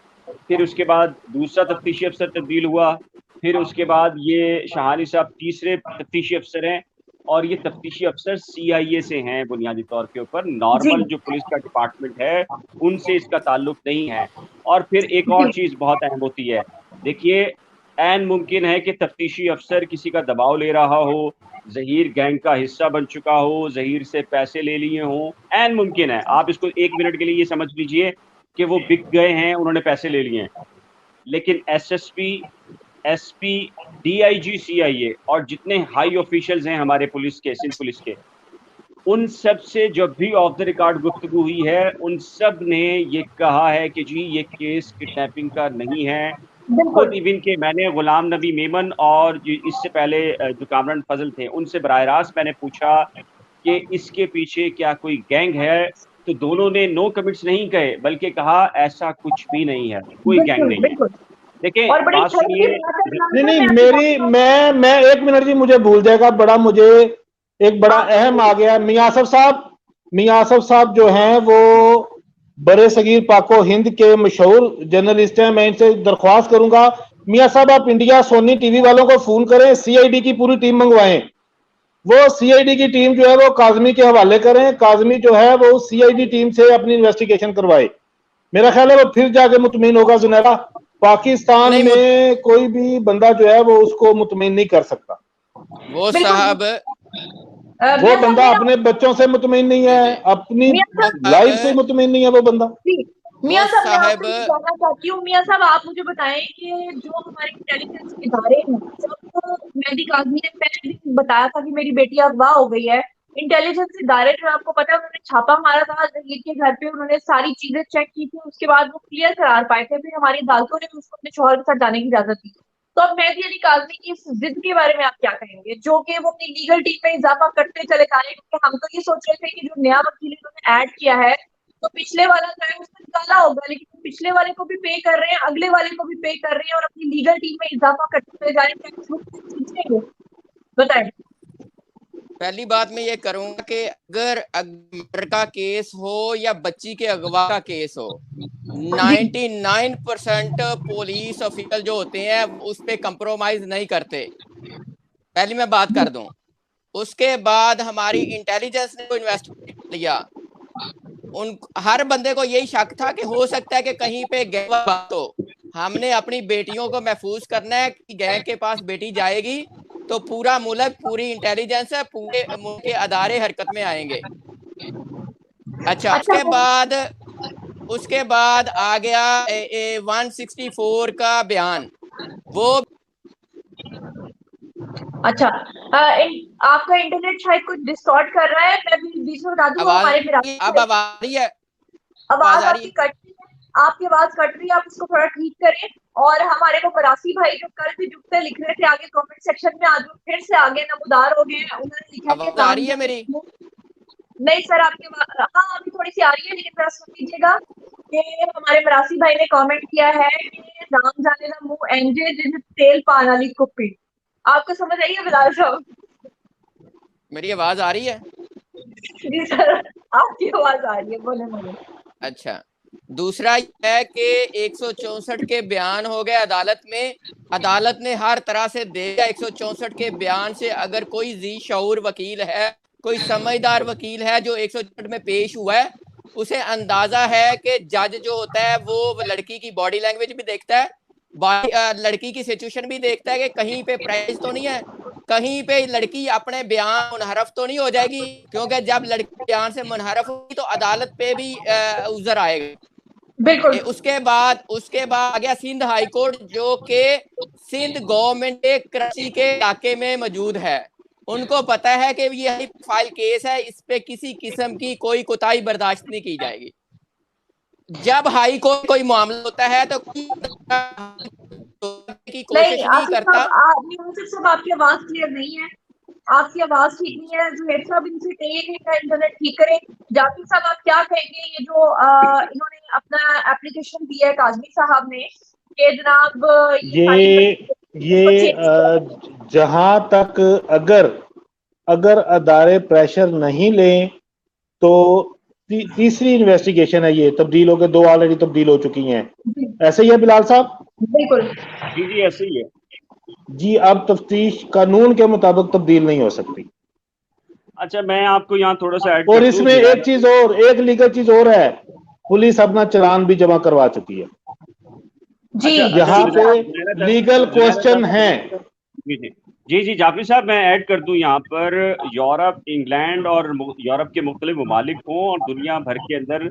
फिर उसके बाद दूसरा तफ्तीशी अफसर तब्दील हुआ, फिर उसके बाद ये शहानी साहब तीसरे तफ्तीशी अफसर हैं और ये तफ्तीशी अफसर CIA से हैं बुनियादी तौर के ऊपर, नॉर्मल जो पुलिस का डिपार्टमेंट है उनसे इसका ताल्लुक नहीं है। और फिर एक और चीज़ बहुत अहम होती है, देखिए ऐन मुमकिन है कि तफ्तीशी अफसर किसी का दबाव ले रहा हो, ज़हीर गैंग का हिस्सा बन चुका हो, ज़हीर से पैसे ले लिए हों, ऐन मुमकिन है। आप इसको 1 मिनट के लिए ये समझ लीजिए कि वो बिक गए हैं, उन्होंने पैसे ले लिए हैं। लेकिन SSP, SP, DIG, CIA और जितने हाई ऑफिशियल्स हैं हमारे पुलिस के, सिंध पुलिस के, उन सब से जब भी ऑफ द रिकॉर्ड गुफ्तगू हुई है, उन सब ने ये कहा है कि जी ये केस किडनैपिंग का नहीं है। खुद इवन के मैंने गुलाम नबी मेमन और इससे पहले जो कामरान फजल थे उनसे बराह रास्त मैंने पूछा कि इसके पीछे क्या कोई गैंग है, तो दोनों ने नो कमिट्स नहीं कहे बल्कि कहा ऐसा कुछ भी नहीं है, कोई गैंग नहीं है। देखिए बात सुनिए, नहीं मेरी मैं 1 मिनट जी, मुझे भूल जाएगा, मुझे एक बड़ा अहम आ गया। मियां आसफ साहब जो हैं वो बड़े सगीर पाको हिंद के मशहूर जर्नलिस्ट हैं। मैं इनसे दरख्वास्त करूंगा, मियां साहब आप इंडिया सोनी टीवी वालों को फोन करें, CID की पूरी टीम मंगवाएं। वो CID की टीम जो है वो काजमी के हवाले करें, काजमी जो है वो CID टीम से अपनी इन्वेस्टिगेशन करवाए। मेरा ख्याल है वो फिर जाके मुतमिन होगा। जुनैरा, पाकिस्तान में कोई भी बंदा जो है वो उसको मुतमिन नहीं कर सकता। वो साहब वो बंदा अपने बच्चों से मुतमिन नहीं है, अपनी लाइफ से मुतमिन नहीं है वो बंदा। मियां साहब मैं आपसे जानना चाहती हूँ, मियां साहब आप मुझे बताएं कि जो हमारे इंटेलिजेंस इदारे हैं, जब मेहदी काज़मी ने पहले दिन बताया था कि मेरी बेटी अगवा हो गई है, इंटेलिजेंस इदारे जो आपको पता है उन्होंने छापा मारा था जहीर के घर पे, उन्होंने सारी चीजें चेक की थी, उसके बाद वो क्लियर करार पाए थे, फिर हमारी अदालतों ने भी उसको अपने शौहर के साथ जाने की इजाजत दी। तो अब मेहदी अली काज़मी की इस जिद के बारे में आप क्या कहेंगे, जो कि वो अपनी लीगल टीम में इजाफा करते चले जा रहे हैं? क्योंकि हम तो ये सोच रहे थे कि जो नया वकील इन्होंने ऐड किया है तो पिछले वाला जो है उसमें निकाला होगा, लेकिन पिछले वाले को भी पे कर रहे हैं, अगले वाले को भी पे कर रहे हैं और अपनी लीगल टीम में इजाफा करते चले जा रहे हैं। बताएं। पहली बात मैं ये करूंगा कि अगर मर्डर का केस हो या बच्ची के अगवा का केस हो, 99% पुलिस ऑफिसर जो होते हैं उस पे कंप्रोमाइज नहीं करते, पहली मैं बात कर दूं। उसके बाद हमारी इंटेलिजेंस ने इन्वेस्टिगेट लिया, उन हर बंदे को यही शक था कि हो सकता है कि कहीं पे गैंग बात हो। हमने अपनी बेटियों को महफूज करना है कि गैंग के पास बेटी जाएगी तो पूरा मुल्क, पूरी इंटेलिजेंस है, पूरे मुल्क के अदारे हरकत में आएंगे। अच्छा, उसके बाद आ गया 164 का बयान। वो अच्छा, आपका इंटरनेट शायद कुछ डिस्टॉर्ट कर रहा है, मैं भी बीच में बता दूं हमारे अब आवाज आ रही है? आवाज आपकी कट रही है, आपकी आवाज कट रही है, आप इसको थोड़ा ठीक करें। और हमारे को परासी भाई जो कल भी जुगते लिख रहे थे आगे कमेंट सेक्शन में, आज वो फिर से आगे नमूदार हो गए हैं, उन्होंने लिखा कि आ रही है मेरी? नहीं सर, आपके हाँ अभी थोड़ी सी आ रही है, लेकिन जरा सुन लीजिएगा कि हमारे मरासी भाई ने कमेंट किया है कि राम जाने ना मुंह एंजे जिन तेल पान वाली कुप्पी। आपको समझ आई है बिलाल साहब? मेरी आवाज आ रही है? जी सर, आपकी आवाज आ रही है, बोले बोले। अच्छा, दूसरा है कि 164 के बयान हो गए अदालत में, अदालत ने हर तरह से देखा 164 के बयान से अगर कोई जी शऊर वकील है, कोई समझदार वकील है जो 164 में पेश हुआ है, उसे अंदाजा है कि जज जो होता है वो लड़की की बॉडी लैंग्वेज भी देखता है, लड़की की सिचुएशन भी देखता है कि कहीं पे प्राइस तो नहीं है, कहीं पे लड़की अपने बयान मुनहरफ तो नहीं हो जाएगी, क्योंकि जब लड़की बयान से मुनहरफ होगी तो अदालत पे भी उजर आएगा। बिल्कुल। उसके बाद आ गया सिंध हाई कोर्ट, जो कि सिंध गवर्नमेंट के कराची के इलाके में मौजूद है। उनको पता है कि ये फाइल केस है, इस पे किसी किस्म की कोई कोताही बर्दाश्त नहीं की जाएगी। जब हाई कोर्ट कोई मामला होता है तो की कोशिश नहीं करता। सब आपकी आवाज क्लियर नहीं है, आपकी आवाज ठीक नहीं है। जुहैर साहब इनसे कहिए कि इनका इंटरनेट ठीक करें। जाकिर साहब आप क्या कहेंगे, ये जो इन्होंने अपना एप्लीकेशन दिया है काजमी साहब ने कि जनाब ये जहां तक अगर अदारे प्रेशर नहीं लें तो तीसरी इन्वेस्टिगेशन है, ये तब्दील हो गए, 2 ऑलरेडी तब्दील हो चुकी हैं, ऐसे ही है बिलाल साहब? बिल्कुल जी ऐसे ही है जी। अब तफ्तीश कानून के मुताबिक तब्दील नहीं हो सकती। अच्छा, मैं आपको यहाँ थोड़ा सा ऐड और इसमें एक चीज और, एक लीगल चीज और है, पुलिस अपना चालान भी जमा करवा चुकी है जी। यहाँ पे लीगल क्वेश्चन है। जी जाफिर साहब, मैं ऐड कर दूं यहाँ पर, यूरोप, इंग्लैंड और यूरोप के मुख्तलिफ ममालिक हों और दुनिया भर के अंदर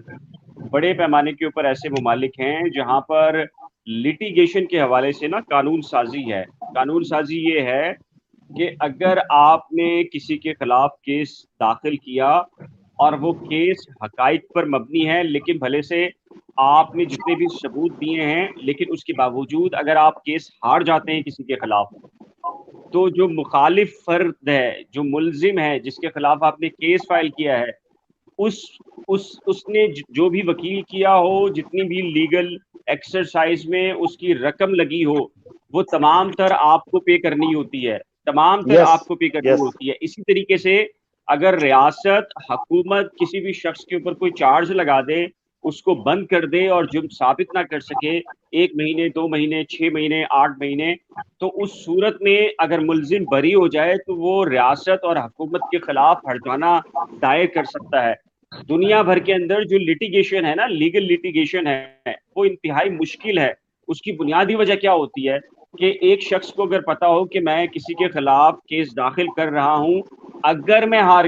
बड़े पैमाने के ऊपर ऐसे ममालिक हैं जहाँ पर लिटिगेशन के हवाले से ना कानून साजी है। कानून साजी ये है कि अगर आपने किसी के खिलाफ केस दाखिल किया और वो केस हकाइक पर मबनी है, लेकिन भले से आपने जितने भी सबूत दिए हैं, लेकिन उसके बावजूद अगर आप केस हार जाते हैं किसी के खिलाफ, तो जो मुखालिफ फर्द है, जो मुल्जिम है, जिसके खिलाफ आपने केस फाइल किया है, उसने जो भी वकील किया हो, जितनी भी लीगल एक्सरसाइज में उसकी रकम लगी हो, वो तमाम तर आपको पे करनी होती है, तमाम तर आपको पे करनी होती है। इसी तरीके से अगर रियासत, हुकूमत किसी भी शख्स के ऊपर कोई चार्ज लगा दे, उसको बंद कर दे और जुर्म साबित ना कर सके 1 महीने, 2 महीने, 6 महीने, 8 महीने, तो उस सूरत में अगर मुल्जिम बरी हो जाए तो वो रियासत और हुकूमत के खिलाफ हर्जाना दायर कर सकता है। दुनिया भर के अंदर जो लिटिगेशन है ना, लीगल लिटिगेशन है, वो इंतहाई मुश्किल है। उसकी बुनियादी वजह क्या होती है कि एक शख्स को अगर पता हो कि मैं किसी के खिलाफ केस दाखिल कर रहा हूं, अगर मैं हार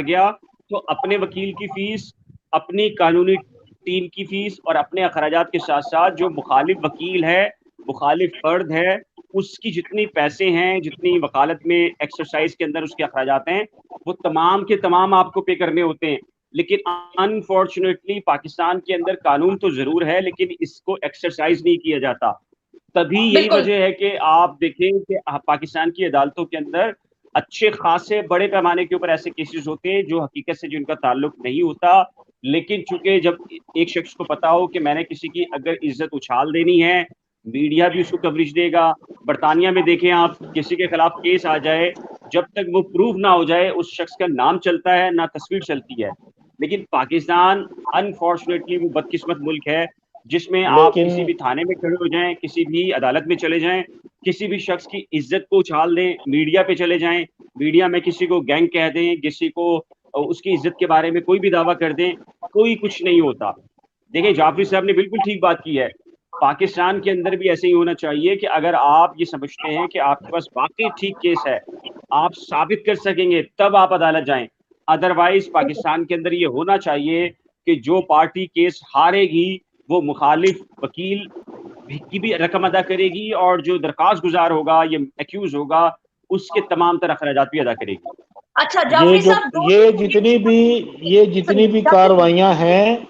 गया तो अपने वकील की फीस, अपनी कानूनी टीम की फीस और अपने अखराजात के साथ साथ जो मुखालिफ वकील है, मुखालिफ फर्द है, उसकी जितनी पैसे हैं, जितनी वकालत में एक्सरसाइज के अंदर उसके अखराजात हैं, वो तमाम के तमाम आपको पे करने होते हैं। लेकिन अनफॉर्चुनेटली पाकिस्तान के अंदर कानून तो जरूर है, लेकिन इसको एक्सरसाइज नहीं किया जाता। तभी यही वजह है कि आप देखें कि पाकिस्तान की अदालतों के अंदर अच्छे खासे बड़े पैमाने के ऊपर ऐसे केसेस होते हैं जो हकीकत से जिनका ताल्लुक नहीं होता, लेकिन चूंकि जब एक शख्स को पता हो कि मैंने किसी की अगर इज्जत उछाल देनी है, मीडिया भी उसको कवरेज देगा। बरतानिया में देखें आप, किसी के खिलाफ केस आ जाए जब तक वो प्रूव ना हो जाए उस शख्स का नाम चलता है ना तस्वीर चलती है। लेकिन पाकिस्तान अनफॉर्चुनेटली वो बदकिस्मत मुल्क है जिसमें आप किसी भी थाने में खड़े हो जाएं, किसी भी अदालत में चले जाएं, किसी भी शख्स की इज्जत को उछाल दें, मीडिया पे चले जाएं, मीडिया में किसी को गैंग कह दें, किसी को उसकी इज्जत के बारे में कोई भी दावा कर दें, कोई कुछ नहीं होता। देखिए जाफरी साहब ने बिल्कुल ठीक बात की है, पाकिस्तान के अंदर भी ऐसे ही होना चाहिए कि अगर आप ये समझते हैं कि आपके पास वाकई ठीक केस है, आप साबित कर सकेंगे, तब आप अदालत जाएं। अदरवाइज पाकिस्तान के अंदर ये होना चाहिए कि जो पार्टी केस हारेगी वो मुखालिफ वकील की भी रकम अदा करेगी और जो दरखास्त गुजार होगा, ये एक्यूज होगा, उसके तमाम तरह अखराजात भी अदा करेगी। अच्छा जाफरी साहब, ये जितनी भी कार्रवाइयां हैं,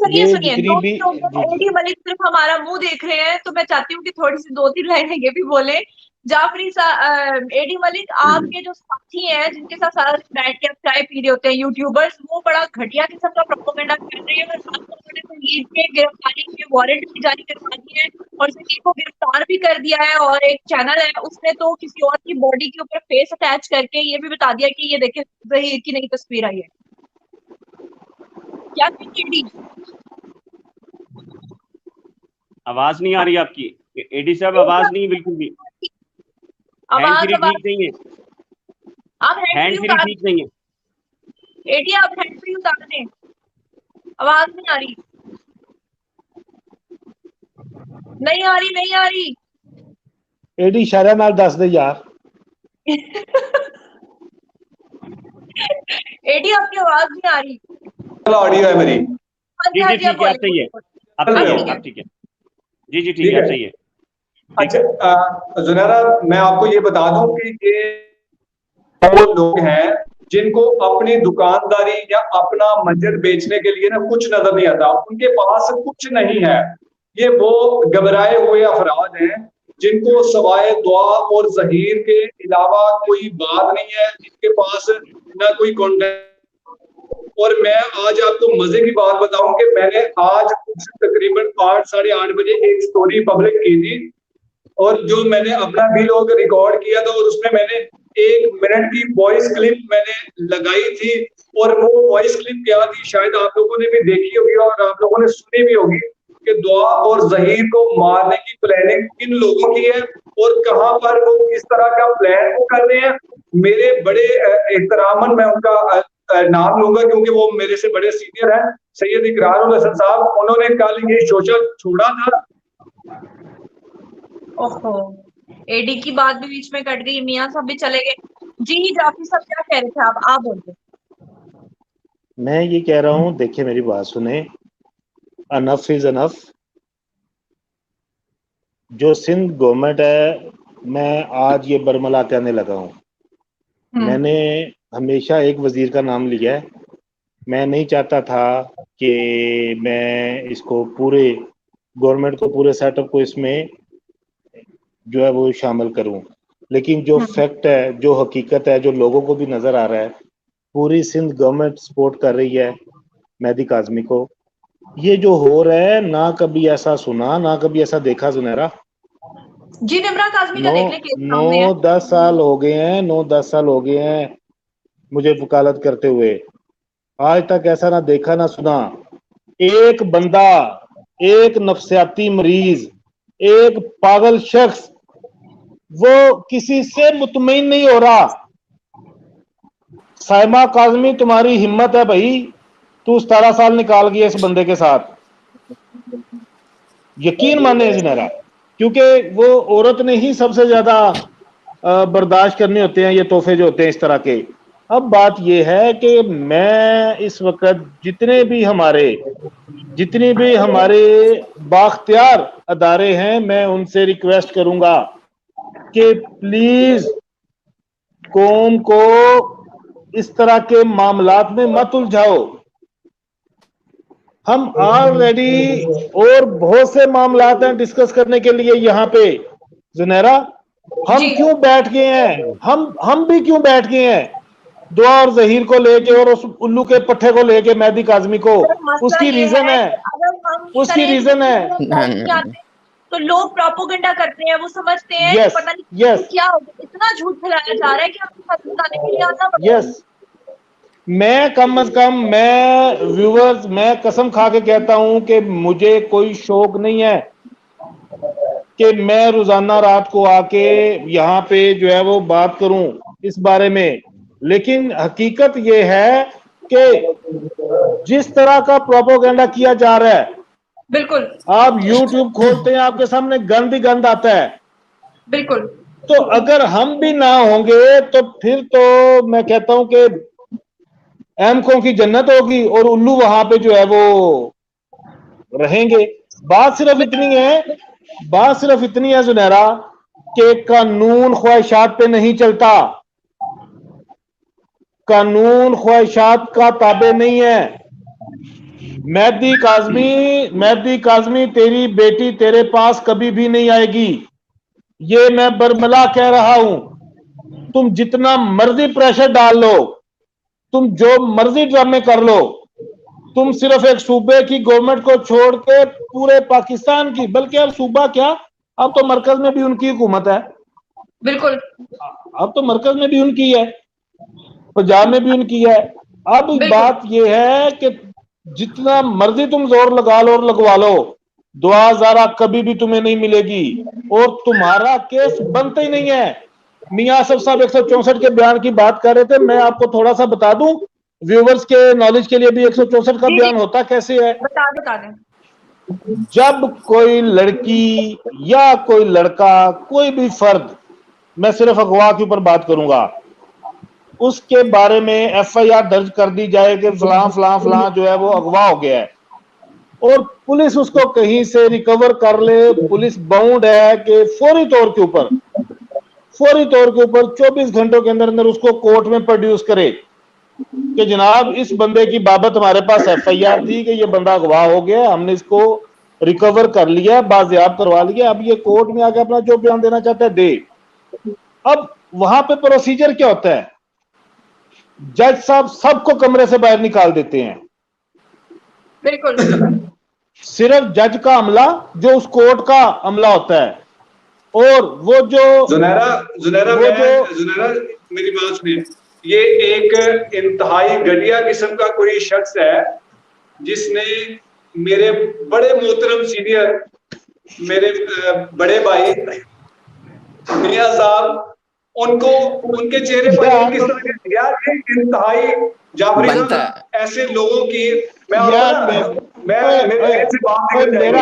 सुनिए एडी मलिक सिर्फ हमारा मुंह देख रहे हैं, तो मैं चाहती हूँ कि थोड़ी सी 2-3 लाइनें ये भी बोले। जाफरी साहब, एडी मलिक आपके जो साथी हैं जिनके साथ सारा बैठ के आप चाय पी रहे होते हैं, यूट्यूबर्स, वो बड़ा घटिया किस्म का प्रोपेगेंडा कर रहे हैं और खासतौर पर संगीत के गिरफ्तारी के वारंट भी जारी करवा दिए हैं और संगीत को गिरफ्तार भी कर दिया है। और एक चैनल है उसने तो किसी और की बॉडी के ऊपर फेस अटैच करके ये भी बता दिया कि ये देखिए ज़हीर की नई तस्वीर आई है। क्या एडी आवाज नहीं आ रही आपकी एडी साहब, आवाज नहीं बिल्कुल भी, हैंड फ्री ठीक नहीं है, आप हैंड फ्री ठीक नहीं है एडी, आप हैंड फ्री उतार दें, आवाज नहीं आ रही, नहीं आ रही एडी इशारा नाल दस दे यार। एडी आपकी आवाज नहीं आ रही, ऑडियो है मेरी। जी ठीक है, आप सही है, आप ठीक है, जी ठीक है, सही है। अच्छा जुनैरा, मैं आपको ये बता दूं कि ये वो लोग हैं जिनको अपनी दुकानदारी या अपना मंजर बेचने के लिए ना कुछ नजर नहीं आता, उनके पास कुछ नहीं है। ये वो घबराए हुए अफराद हैं जिनको सवाए दुआ और ज़हीर के अलावा कोई बात नहीं है, जिनके पास ना कोई कॉन्टेक्ट। और मैं आज आपको मजे की बात बताऊं कि मैंने आज तकरीबन 8-8:30 बजे एक स्टोरी पब्लिक की थी और जो मैंने अपना भी लोग रिकॉर्ड किया था और उसमें मैंने 1 मिनट की वॉइस क्लिप मैंने लगाई थी। और वो वॉइस क्लिप क्या थी, शायद आप लोगों ने भी देखी होगी और आप लोगों ने सुनी भी होगी कि दुआ और ज़हीर को मारने की प्लानिंग किन लोगों की है और कहां पर वो किस तरह का प्लान वो कर रहे हैं। मेरे बड़े एहतरामन मैं उनका नाम लूंगा क्योंकि वो मेरे से बड़े सीनियर हैं, सैयद इकरारुल हसन साहब, उन्होंने कल ये शोशा छोड़ा था। ओहो, एडी की बात भी बीच में कट गई, मियां साहब भी चले गए। जी जाफरी साहब क्या कह रहे थे आप बोलिए। मैं ये कह रहा हूँ, देखिए मेरी बात सुने, अनफ इज अनफ। जो सिंध गवर्नमेंट है, मैं आज ये बरमला कहने लगा हूँ, मैंने हमेशा एक वजीर का नाम लिया है। मैं नहीं चाहता था कि मैं इसको पूरे गवर्नमेंट को, पूरे सेटअप को इसमें जो है वो शामिल करूं, लेकिन जो फैक्ट है, जो हकीकत है, जो लोगों को भी नजर आ रहा है, पूरी सिंध गवर्नमेंट सपोर्ट कर रही है मेहदी काज़मी को। ये जो हो रहा है, ना कभी ऐसा सुना, ना कभी ऐसा देखा जुनैरा। जी निम्रा काज़मी का देख ले, 9-10 साल हो गए हैं, 9-10 साल हो गए हैं मुझे वकालत करते हुए, आज तक ऐसा ना देखा ना सुना। एक बंदा, एक नफ्सियाती मरीज, एक पागल शख्स, वो किसी से मुतमईन नहीं हो रहा। साइमा काज़मी, तुम्हारी हिम्मत है भाई, तू 17 साल निकाल गया इस बंदे के साथ, यकीन माने जुनैरा, क्योंकि वो औरत ने ही सबसे ज्यादा बर्दाश्त करने होते हैं ये तोहफे जो होते हैं इस तरह के। अब बात यह है कि मैं इस वक्त जितने भी हमारे बाख्तियार अदारे हैं, मैं उनसे रिक्वेस्ट करूंगा कि प्लीज कौम को इस तरह के मामलात में मत उलझाओ। हम ऑलरेडी और बहुत से मामलात हैं डिस्कस करने के लिए यहाँ पे जुनैरा, हम क्यों बैठ गए हैं, हम भी क्यों बैठ गए हैं दुआ और ज़हीर को लेके और उस उल्लू के पट्टे को लेके मेहदी काज़मी को। उसकी रीजन है तो लोग प्रोपेगेंडा करते हैं, वो समझते हैं पता नहीं क्या होगा, इतना झूठ फैलाया जा रहा है कि आपको खत्म करने के लिए आना पड़ेगा। यस, मैं कम से कम, मैं व्यूवर्स, मैं कसम खा के कहता हूं कि मुझे कोई शौक नहीं है कि मैं रोजाना रात को आके यहाँ पे जो है वो बात करूं इस बारे में, लेकिन हकीकत ये है कि जिस तरह का प्रोपोगेंडा किया जा रहा है, बिल्कुल, आप YouTube खोलते हैं आपके सामने गंद ही गंद आता है। बिल्कुल, तो अगर हम भी ना होंगे तो फिर तो मैं कहता हूं कि एमको की जन्नत होगी और उल्लू वहां पे जो है वो रहेंगे। बात सिर्फ इतनी है, बात सिर्फ इतनी है जुनैरा कि कानून ख्वाहिशात पे नहीं चलता, कानून ख्वाहिशात का ताबे नहीं है। मेहदी काज़मी तेरी बेटी तेरे पास कभी भी नहीं आएगी, ये मैं बरमला कह रहा हूं। तुम जितना मर्जी प्रेशर डाल लो, तुम जो मर्जी ड्रामे कर लो, तुम सिर्फ एक सूबे की गवर्नमेंट को छोड़ के पूरे पाकिस्तान की, बल्कि अब सूबा क्या, अब तो मरकज में भी उनकी हुकूमत है। बिल्कुल, अब तो मरकज में भी उनकी है, पंजाब में भी उनकी है। अब बात यह है कि जितना मर्जी तुम जोर लगा लो और लगवा लो, दुआ ज़ारा कभी भी तुम्हें नहीं मिलेगी और तुम्हारा केस बनता ही नहीं है। मियां आसिफ साहब 164 के बयान की बात कर रहे थे, मैं आपको थोड़ा सा बता दूं व्यूवर्स के नॉलेज के लिए भी 164 का बयान होता कैसे है। बता दें। जब कोई लड़की या कोई लड़का, कोई भी फर्द, मैं सिर्फ अगवा के ऊपर बात करूंगा, उसके बारे में FIR दर्ज कर दी जाए कि फलां फलां फलां जो है वो अगवा हो गया है और पुलिस उसको कहीं से रिकवर कर ले, पुलिस बाउंड है कि फौरी तौर के ऊपर 24 घंटों के अंदर अंदर उसको कोर्ट में प्रोड्यूस करे कि जनाब इस बंदे की बाबत हमारे पास FIR थी कि ये बंदा अगवा हो गया, हमने इसको रिकवर कर लिया, बाजियाब करवा लिया, अब ये कोर्ट में आके अपना जो बयान देना चाहता है दे। अब वहां पे प्रोसीजर क्या होता है, जज साहब सबको कमरे से बाहर निकाल देते हैं, बिल्कुल, सिर्फ जज का अमला जो उस कोर्ट का अमला होता है, और वो जो जुनैरा मेरी बात सुनिए, ये एक इंतहाई घटिया किस्म का कोई शख्स है जिसने मेरे बड़े मोहतरम सीनियर, मेरे बड़े भाई मियां साहब, उनको उनके चेहरे पर किस तरह के यार इंतहाई जाफरी साहब, ऐसे लोगों की मेरा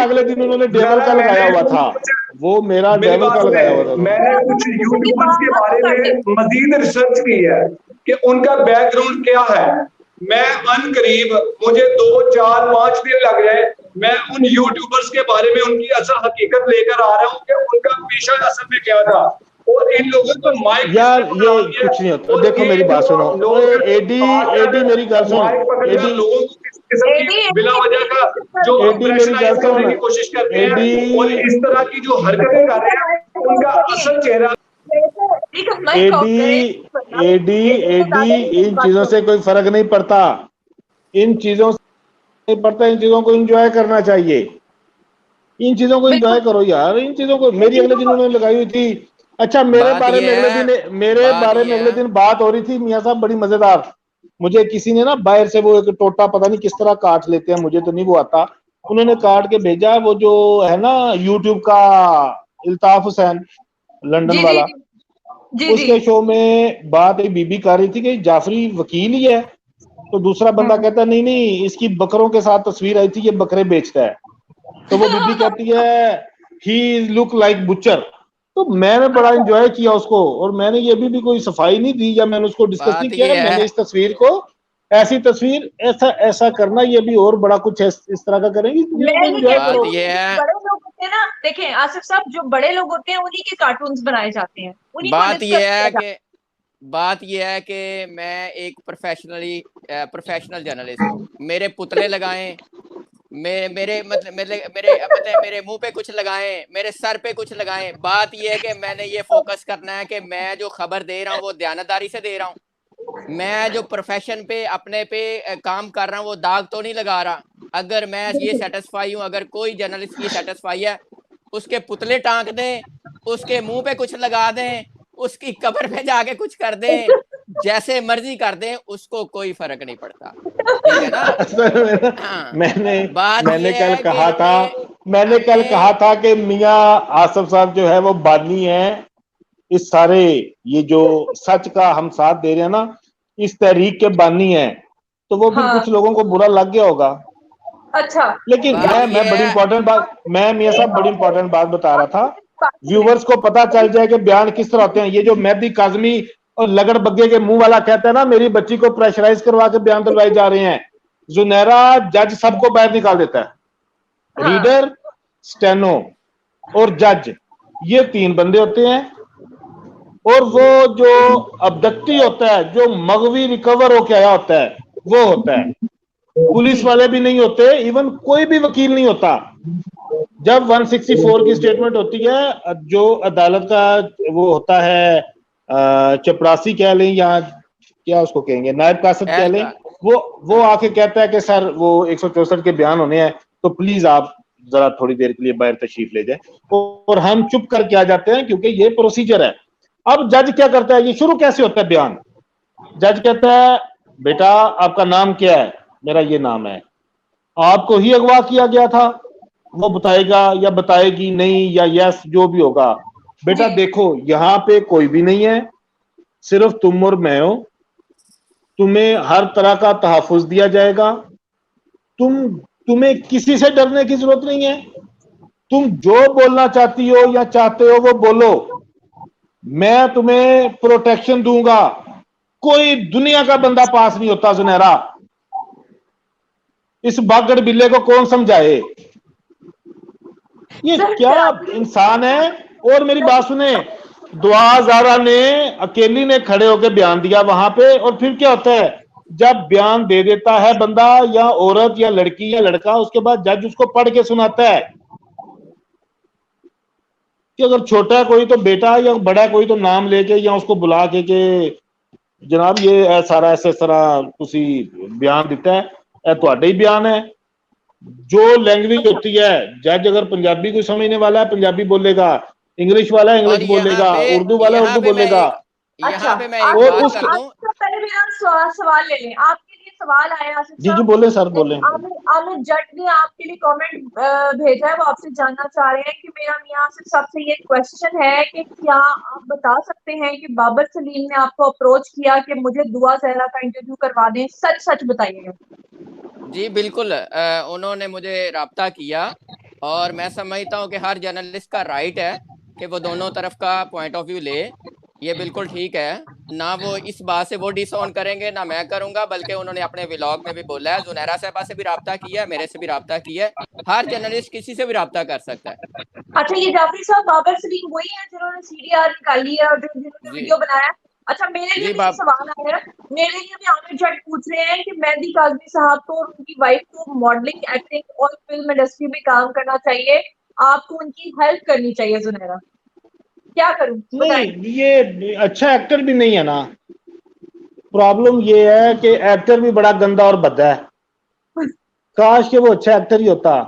अगले दिन उन्होंने डेवल का लगाया हुआ था, वो मेरा डेवल का लगाया हुआ था। मैंने कुछ यूट्यूबर्स के बारे में मजीद रिसर्च की है कि उनका बैकग्राउंड क्या है। मैं अनकरीब, मुझे 2, 4, 5 दिन लग गए, मैं उन यूट्यूबर्स के बारे में उनकी असल हकीकत लेकर आ रहा हूँ कि उनका पेशा असल में क्या था, और इन लोगों को माइक यार ये कुछ नहीं होता। देखो मेरी बात सुनो, एडी मेरी गल सुन, एडी लोगों को बिला वजह का जो प्रेशराइज करने की कोशिश करते हैं और इस तरह की जो हरकतें कर रहे हैं, उनका असल चेहरा एडी इन चीजों से कोई फर्क नहीं पड़ता, इन चीजों से नहीं पड़ता, इन चीजों को एंजॉय करना चाहिए, इन चीजों को एंजॉय करो यार, इन चीजों को। मेरी अगले दिन उन्होंने लगाई हुई थी, अच्छा मेरे बारे में अगले दिन बात हो रही थी मियां साहब, बड़ी मजेदार। मुझे किसी ने ना बाहर से वो एक टोटा पता नहीं किस तरह काट लेते हैं, मुझे तो नहीं वो आता, उन्होंने काट के भेजा, वो जो है ना यूट्यूब का इल्ताफ हुसैन लंदन वाला, उसके शो में बात एक बीबी कर रही थी कि जाफरी वकील ही है, तो दूसरा बंदा कहता नहीं इसकी बकरों के साथ तस्वीर आई थी, ये बकरे बेचता है, तो वो बीबी कहती है ही लुक लाइक बुचर। तो मैंने बड़ा एंजॉय किया उसको, और मैंने ये भी कोई सफाई नहीं दी या मैंने उसको डिस्कस नहीं किया, मैंने इस तस्वीर को, ऐसी तस्वीर ऐसा करना, ये भी और बड़ा कुछ इस तरह का करेंगे। ना देखें आसिफ साहब, जो बड़े लोग होते हैं उन्हीं के कार्टून्स बनाए जाते हैं। बात यह है कि मैं एक प्रोफेशनल जर्नलिस्ट हूँ, मेरे पुतले लगाएं, मेरे मुंह पे कुछ लगाएं, मेरे सर पे कुछ लगाएं। बात यह है कि मैंने ये फोकस करना है कि मैं जो खबर दे रहा हूँ वो दयानतदारी से दे रहा हूँ, मैं जो प्रोफेशन पे अपने पे काम कर रहा हूँ वो दाग तो नहीं लगा रहा। अगर मैं ये सेटिस्फाई हूँ, अगर कोई जर्नलिस्ट ये सेटिस्फाई है, उसके पुतले टांग दें, उसके मुंह पे कुछ लगा दें, उसकी कब्र पे जाके कुछ कर दें, जैसे मर्जी कर दें, उसको कोई फर्क नहीं पड़ता, ठीक है ना। हाँ, मैंने कल कहा था कि मियां आसिफ साहब जो है वो बानी है इस सारे ये जो सच का हम साथ दे रहे हैं ना, इस तहरीक के बानी है, तो वो भी कुछ लोगों को बुरा लग गया होगा। अच्छा, लेकिन मैं बड़ी इंपॉर्टेंट बात, मैं मियां साहब बड़ी इंपॉर्टेंट बात बता रहा था, व्यूवर्स को पता चल जाए कि बयान किस तरह होते हैं। ये जो मेहदी काजमी और लगड़ बग्गे के मुंह वाला कहता है ना मेरी बच्ची को प्रेशराइज करवा के बयान दिलवाए जा रहे हैं, जुनैरा जज सबको बाहर निकाल देता है। रीडर, स्टेनो और जज, ये 3 बंदे होते हैं, और वो जो अब्दक्ती होता है, जो मगवी रिकवर होके आया होता है, वो होता है। पुलिस वाले भी नहीं होते, इवन कोई भी वकील नहीं होता। जब 164 की स्टेटमेंट होती है, जो अदालत का वो होता है चपरासी कह लें या क्या उसको कहेंगे, नायब कासद कह लें, वो आके कहता है कि सर वो 164 के बयान होने हैं, तो प्लीज आप जरा थोड़ी देर के लिए बाहर तशरीफ ले जाए, और हम चुप करके आ जाते हैं क्योंकि ये प्रोसीजर है। अब जज क्या करता है, ये शुरू कैसे होता है बयान, जज कहता है बेटा आपका नाम क्या है, मेरा ये नाम है, आपको ही अगवा किया गया था, वो बताएगा या बताएगी नहीं या यस जो भी होगा। बेटा देखो यहां पे कोई भी नहीं है, सिर्फ तुम और मैं हो, तुम्हें हर तरह का तहफ़्फ़ुज़ दिया जाएगा, तुम्हें किसी से डरने की जरूरत नहीं है, तुम जो बोलना चाहती हो या चाहते हो वो बोलो, मैं तुम्हें प्रोटेक्शन दूंगा। कोई दुनिया का बंदा पास नहीं होता जुनैरा, इस बागड़ बिल्ले को कौन समझाए, ये क्या इंसान है। और मेरी बात सुने, दुआ ज़ारा ने अकेली ने खड़े होकर बयान दिया वहां पे, और फिर क्या होता है जब बयान दे देता है बंदा या औरत या लड़की या लड़का, उसके बाद जज उसको पढ़ के सुनाता है कि अगर छोटा कोई तो बेटा या बड़ा कोई तो नाम लेके या उसको बुला के जनाब ये सारा ऐसे तरह तुसी बयान दिता है, तुहाडा ही बयान है। जो लैंग्वेज होती है, जज अगर पंजाबी को समझने वाला है पंजाबी बोलेगा, इंग्लिश वाला इंग्लिश बोलेगा, उर्दू वाला उर्दू बोलेगा। यहाँ पे मैं एक बात कर दूं, पहले मेरा सवाल ले लें, आपके लिए सवाल आया जी बोले सर बोले। आमिर जट ने आपके लिए कमेंट भेजा है, वो आपसे जानना चाह रहे हैं कि मेरा मियां आसिफ साहब से ये क्वेश्चन है कि क्या आप बता सकते हैं कि बाबर सलीम ने आपको अप्रोच किया कि मुझे दुआ ज़हरा का इंटरव्यू करवा दें, सच सच बताइएगा। जी बिल्कुल, उन्होंने मुझे राब्ता किया, और मैं समझता हूँ कि हर जर्नलिस्ट का राइट है कि वो दोनों तरफ का पॉइंट ऑफ व्यू ले, ये बिल्कुल ठीक है। ना वो इस बात से वो डिसऑन करेंगे ना मैं करूंगा, बल्कि उन्होंने अपने व्लॉग में भी बोला है, जुनैरा साहबा से भी राब्ता किया है, मेरे से भी राब्ता किया है, हर जर्नलिस्ट किसी से भी राब्ता कर सकता है। अच्छा, ये जाफरी साहब बाबर सलीम वही है जिन्होंने सीडीआर निकाली है और जिन्होंने वीडियो बनाया? अच्छा, मेरे लिए भी सवाल आया, मेरे लिए भी आमिर जट पूछ रहे हैं कि मेहदी काज़मी साहब को और उनकी वाइफ को मॉडलिंग, एक्टिंग और फिल्म इंडस्ट्री में काम करना चाहिए, आपको उनकी हेल्प करनी चाहिए जुनैरा, क्या करूं? नहीं, ये अच्छा एक्टर भी नहीं है ना, प्रॉब्लम ये है कि एक्टर भी बड़ा गंदा और भद्दा है, काश के वो अच्छा एक्टर ही होता।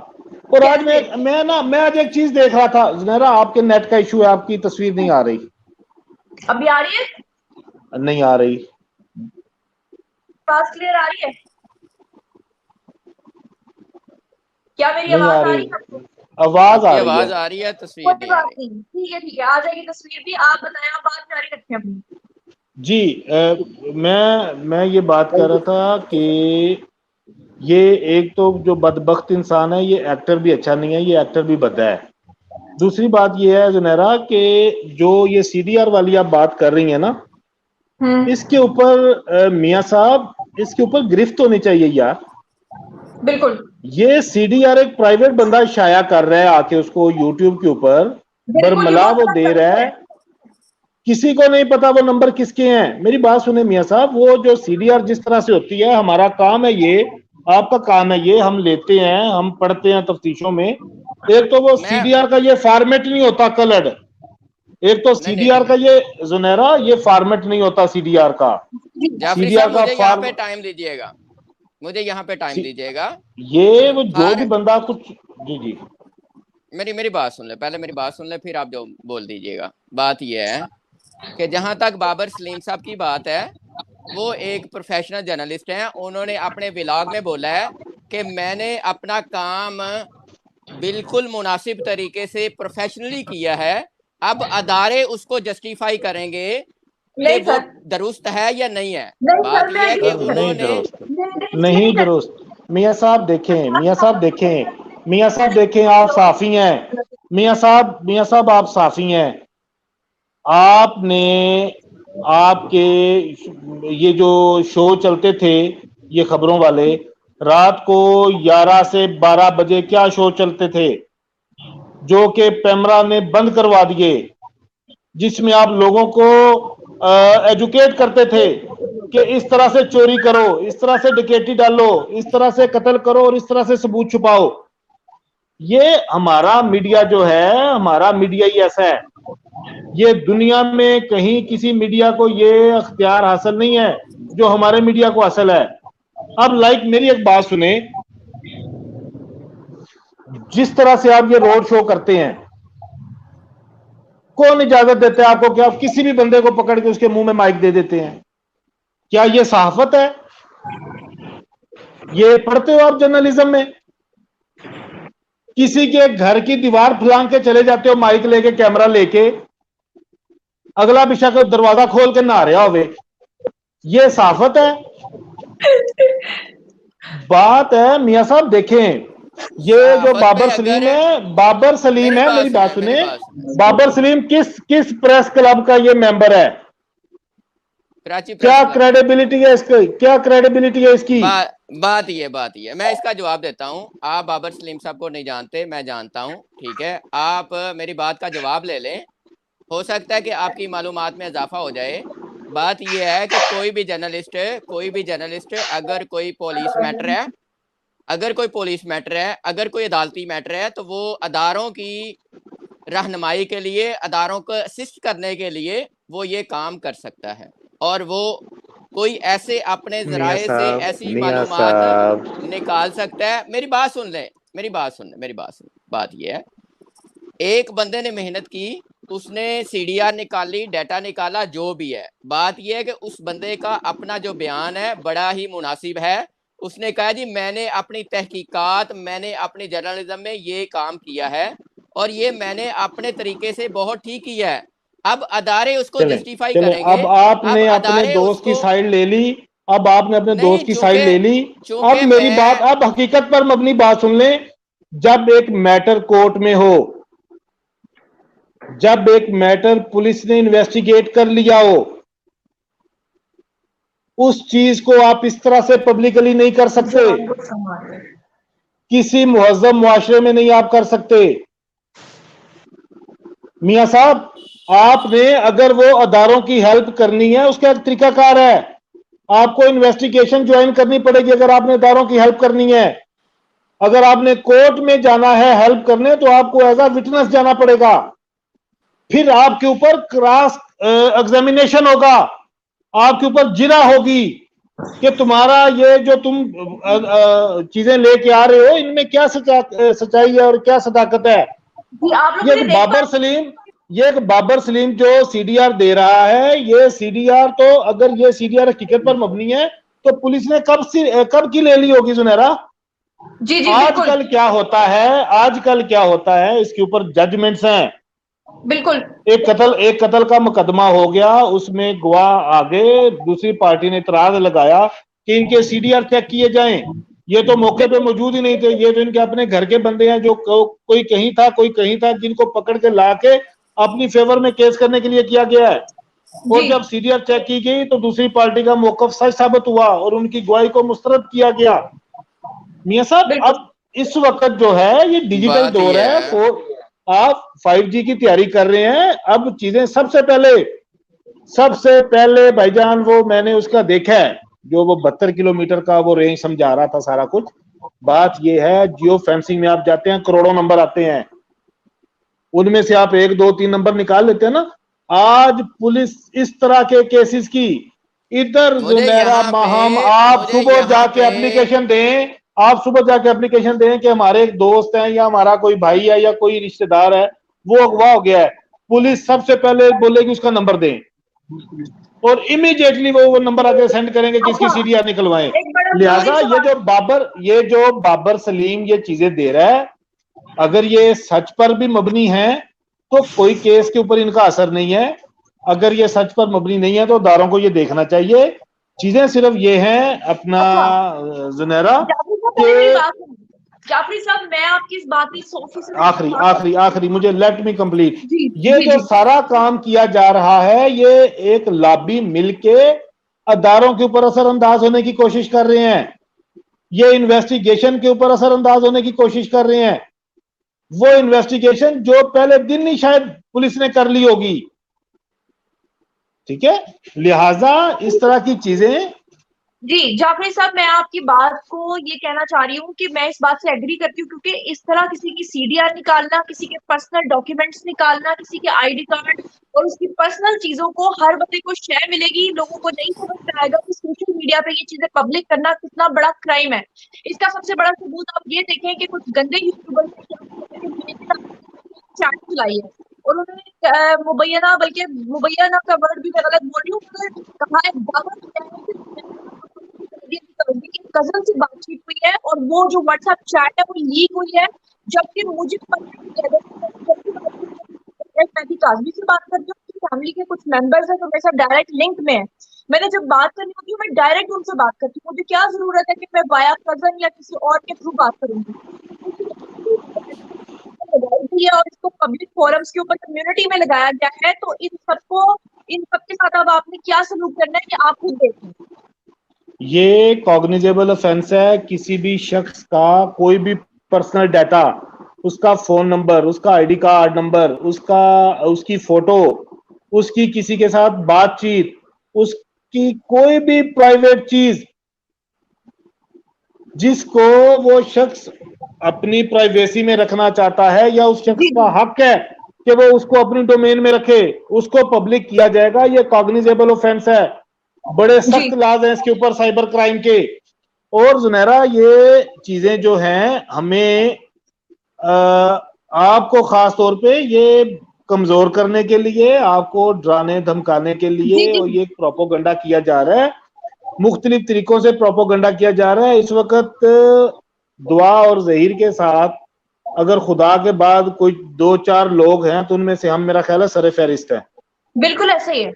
और आज मैं आज एक चीज देख रहा था जुनैरा, आपके नेट का इशू है, आपकी तस्वीर नहीं आ रही। अभी आ रही है? नहीं आ रही। पास क्लियर आ रही है क्या? मेरी आवाज आ रही है? आवाज आ रही है, तस्वीर नहीं आ रही। ठीक है, आ जाएगी तस्वीर भी। आप बताएं, आप बात जारी रखें अपनी। जी मैं ये बात कर रहा था कि ये एक तो जो बदबख्त इंसान है, ये एक्टर भी अच्छा नहीं है, ये एक्टर भी भद्दा है। दूसरी बात ये है जुनैरा कि जो ये सीडीआर वाली आप बात कर रही है ना, इसके ऊपर मियां साहब, इसके ऊपर गिरफ्त होनी चाहिए यार। बिल्कुल, ये सीडीआर एक प्राइवेट बंदा शाया कर रहा है आके उसको यूट्यूब के ऊपर, बरमला वो दे रहा है, किसी को नहीं पता वो नंबर किसके हैं। मेरी बात सुने मियां साहब, वो जो सीडीआर जिस तरह से होती है, हमारा काम है ये, आपका काम है ये, हम लेते हैं, हम पढ़ते हैं तफ्तीशों में। एक तो वो सीडीआर का ये फॉर्मेट नहीं होता कलर्ड, एक तो सीडीआर का ये जुनैरा ये फॉर्मेट नहीं होता सीडीआर का। सीडीआर का यहाँ पे टाइम दीजिएगा, मुझे यहाँ पे टाइम दीजिएगा। ये वो जो भी बंदा कुछ जी मेरी बात सुन ले, पहले मेरी बात सुन ले, फिर आप जो बोल दीजिएगा। बात ये है कि जहां तक बाबर सलीम साहब की बात है, वो एक प्रोफेशनल जर्नलिस्ट हैं। उन्होंने अपने व्लॉग में बोला है कि मैंने अपना काम बिल्कुल मुनासिब तरीके से प्रोफेशनली किया है। अब अदारे उसको जस्टिफाई करेंगे कि वो दुरुस्त है या नहीं है। बात यह है कि उन्होंने नहीं दुरुस्त। मियां साहब देखें, मियां साहब देखें, मियां साहब देखें, आप साफी हैं। मियां साहब आप साफी हैं। आपने आपके ये जो शो चलते थे ये खबरों वाले, रात को 11 से 12 बजे क्या शो चलते थे जो कि पैमरा ने बंद करवा दिए, जिसमें आप लोगों को एजुकेट करते थे कि इस तरह से चोरी करो, इस तरह से डकैती डालो, इस तरह से कत्ल करो और इस तरह से सबूत छुपाओ। ये हमारा मीडिया जो है, हमारा मीडिया ही ऐसा है। ये दुनिया में कहीं किसी मीडिया को ये अख्तियार हासिल नहीं है जो हमारे मीडिया को हासिल है। अब लाइक मेरी एक बात सुने, जिस तरह से आप ये रोड शो करते हैं, कौन इजाजत देता है आपको कि आप किसी भी बंदे को पकड़ के उसके मुंह में माइक दे देते हैं? क्या ये सहाफत है? ये पढ़ते हो आप जर्नलिज्म में? किसी के घर की दीवार फुलांग के चले जाते हो माइक लेके, कैमरा लेके, अगला पिछा को दरवाजा खोल के नहा रहा होवे, ये सहाफत है? बात है मियां साहब देखें, ये जो बाबर सलीम है, बाबर सलीम है, मेरी बात सुने, बाबर सलीम किस प्रेस क्लब का ये मेंबर है? क्या क्रेडिबिलिटी है इसकी? क्या क्रेडिबिलिटी है इसकी? बात ये मैं इसका जवाब देता हूं। आप बाबर सलीम साहब को नहीं जानते, मैं जानता हूं, ठीक है? आप मेरी बात का जवाब ले लें, हो सकता है कि आपकी मालूमात में इजाफा हो जाए। बात यह है कि कोई भी जर्नलिस्ट अगर कोई पुलिस मैटर है, अगर कोई अदालती मैटर है, तो वो अदारों की रहनुमाई के लिए, अदारों को असिस्ट करने के लिए वो ये काम कर सकता है। और वो कोई ऐसे अपने जराए से ऐसी मालूमात निकाल सकता है। मेरी बात सुन ले। बात ये है, एक बंदे ने मेहनत की, उसने सीडीआर निकाली, डाटा निकाला, जो भी है। बात यह है कि उस बंदे का अपना जो बयान है बड़ा ही मुनासिब है। उसने कहा जी मैंने अपनी तहकीकात, मैंने अपनी जर्नलिज्म में ये काम किया है और ये मैंने अपने तरीके से बहुत ठीक किया है। अब अदारे उसको जस्टिफाई करेंगे। अब आपने अपने दोस्त की साइड ले ली, अब मेरी बात, अब हकीकत पर मबनी बात सुन लें। जब एक मैटर कोर्ट में हो, जब एक मैटर पुलिस ने इन्वेस्टिगेट कर लिया हो, उस चीज को आप इस तरह से पब्लिकली नहीं कर सकते, किसी मुहज्जम मुआशरे में नहीं आप कर सकते। मियां साहब, आपने अगर वो अदारों की हेल्प करनी है, उसका एक तरीकाकार है। आपको इन्वेस्टिगेशन ज्वाइन करनी पड़ेगी अगर आपने अदारों की हेल्प करनी है। अगर आपने कोर्ट में जाना है हेल्प करने, तो आपको एज अ विटनेस जाना पड़ेगा। फिर आपके ऊपर क्रॉस एग्जामिनेशन होगा, आपके ऊपर जिरा होगी कि तुम्हारा ये जो तुम चीजें लेके आ रहे हो, इनमें क्या सच्चाई है और क्या सदाकत है। ये बाबर सलीम जो सीडीआर दे रहा है, ये सीडीआर तो, अगर ये सीडीआर हकीकत पर मबनी है, तो पुलिस ने कब की ले ली होगी जुनैरा? जी आजकल क्या होता है, इसके ऊपर जजमेंट्स हैं। बिल्कुल। एक कत्ल का मुकदमा हो गया, उसमें गवाह आगे, दूसरी पार्टी ने इतराज लगाया कि इनके सीडीआर चेक किए जाएं। ये तो मौके पे मौजूद ही नहीं थे, ये तो इनके अपने घर के बंदे हैं, जो कोई कहीं था, जिनको पकड़ के लाके अपनी फेवर में केस करने के लिए किया गया है। और जब सीडीआर चेक की गई तो दूसरी पार्टी का मौकफ सच साबित हुआ और उनकी गवाही को मुस्तरद किया गया। मियां साहब, अब इस वक्त जो है ये डिजिटल दौर है, आप 5G की तैयारी कर रहे हैं। अब चीजें सबसे पहले भाईजान, वो मैंने उसका देखा है, जो वो 72 किलोमीटर का वो रेंज समझा रहा था सारा कुछ। बात ये है, जियो फेंसिंग में आप जाते हैं, करोड़ों नंबर आते हैं, उनमें से आप 1 2 3 नंबर निकाल लेते हैं ना। आज पुलिस इस तरह के केसेस की इधर जुनैरा माहम, आप सुबह जाके एप्लीकेशन दें कि हमारे एक दोस्त हैं या हमारा कोई भाई है या कोई रिश्तेदार है, वो अगवा हो गया है, पुलिस सबसे पहले बोलेगी उसका नंबर दें। और इमीडिएटली वो नंबर आगे सेंड करेंगे कि इसकी सीडीआर निकलवाएं। लिहाजा ये जो बाबर सलीम ये चीजें दे रहा है, अगर ये सच पर भी मबनी है तो कोई केस के ऊपर इनका असर नहीं है। अगर ये सच पर मबनी नहीं है तो अदारों को ये देखना चाहिए। चीजें सिर्फ ये हैं अपना जुनैरा जाफरी साहब, मैं आपकी इस बात की 100% आखिरी मुझे लेट मी कंप्लीट। ये जो सारा काम किया जा रहा है, ये एक लॉबी मिलके अदारों के ऊपर असरअंदाज होने की कोशिश कर रहे हैं। ये इन्वेस्टिगेशन के ऊपर असरअंदाज होने की कोशिश कर रहे हैं। वो इन्वेस्टिगेशन जो पहले दिन ही शायद पुलिस ने कर ली होगी। ठीक है, लिहाजा इस तरह की चीजें। जी जाफरी साहब, मैं आपकी बात को ये कहना चाह रही हूँ कि मैं इस बात से एग्री करती हूँ, क्योंकि इस तरह किसी की सीडीआर निकालना, किसी के पर्सनल डॉक्यूमेंट्स निकालना, किसी के आईडी कार्ड और उसकी पर्सनल चीजों को हर बंदे को शेयर मिलेगी, लोगों को नहीं समझ में आएगा कि सोशल मीडिया पे ये चीजें पब्लिक करना कितना बड़ा क्राइम है। इसका सबसे बड़ा सबूत आप ये देखें कि कुछ गंदे यूट्यूबर चैट चलाई है और उन्होंने मुबैना, बल्कि मुबैना का वर्ड भी मैं गलत बोल रही हूँ, कहा है कजन से बातचीत हुई है और वो जो व्हाट्सएप चैट है वो लीक हुई है। जबकि मुझे काजमी से बात करती हूँ, फैमिली के कुछ मेंबर्स हैं जो मेरे साथ डायरेक्ट लिंक में है। मैंने जब बात करनी होती है मैं डायरेक्ट उनसे बात करती हूँ। मुझे क्या जरूरत है कि मैं वाया कजन या किसी और के थ्रू बात करूंगी। और इसको पब्लिक फोरम्स के ऊपर कम्युनिटी में लगाया गया है, तो इन सबके साथ अब आपने क्या सलूक करना है कि आप खुद देखें। ये कॉग्निजेबल ऑफेंस है। किसी भी शख्स का कोई भी पर्सनल डाटा, उसका फोन नंबर, उसका आईडी कार्ड नंबर, उसकी फोटो, उसकी किसी के साथ बातचीत, उसकी कोई भी प्राइवेट चीज जिसको वो शख्स अपनी प्राइवेसी में रखना चाहता है या उस शख्स का हक है कि वो उसको अपनी डोमेन में रखे, उसको पब्लिक किया जाएगा। ये कॉग्निजेबल ऑफेंस है। बड़े सख्त लाज हैं इसके ऊपर साइबर क्राइम के। और जुनैरा, ये चीजें जो हैं हमें आपको खास तौर पे ये कमजोर करने के लिए, आपको डराने धमकाने के लिए और ये प्रोपोगंडा किया जा रहा है। मुख्तलिफ तरीकों से प्रोपोगंडा किया जा रहा है। इस वक्त दुआ और जहीर के साथ अगर खुदा के बाद कोई 2-4 लोग हैं तो उनमें से हम, मेरा ख्याल है, सरे फहरिस्त है। बिल्कुल ऐसे ही है,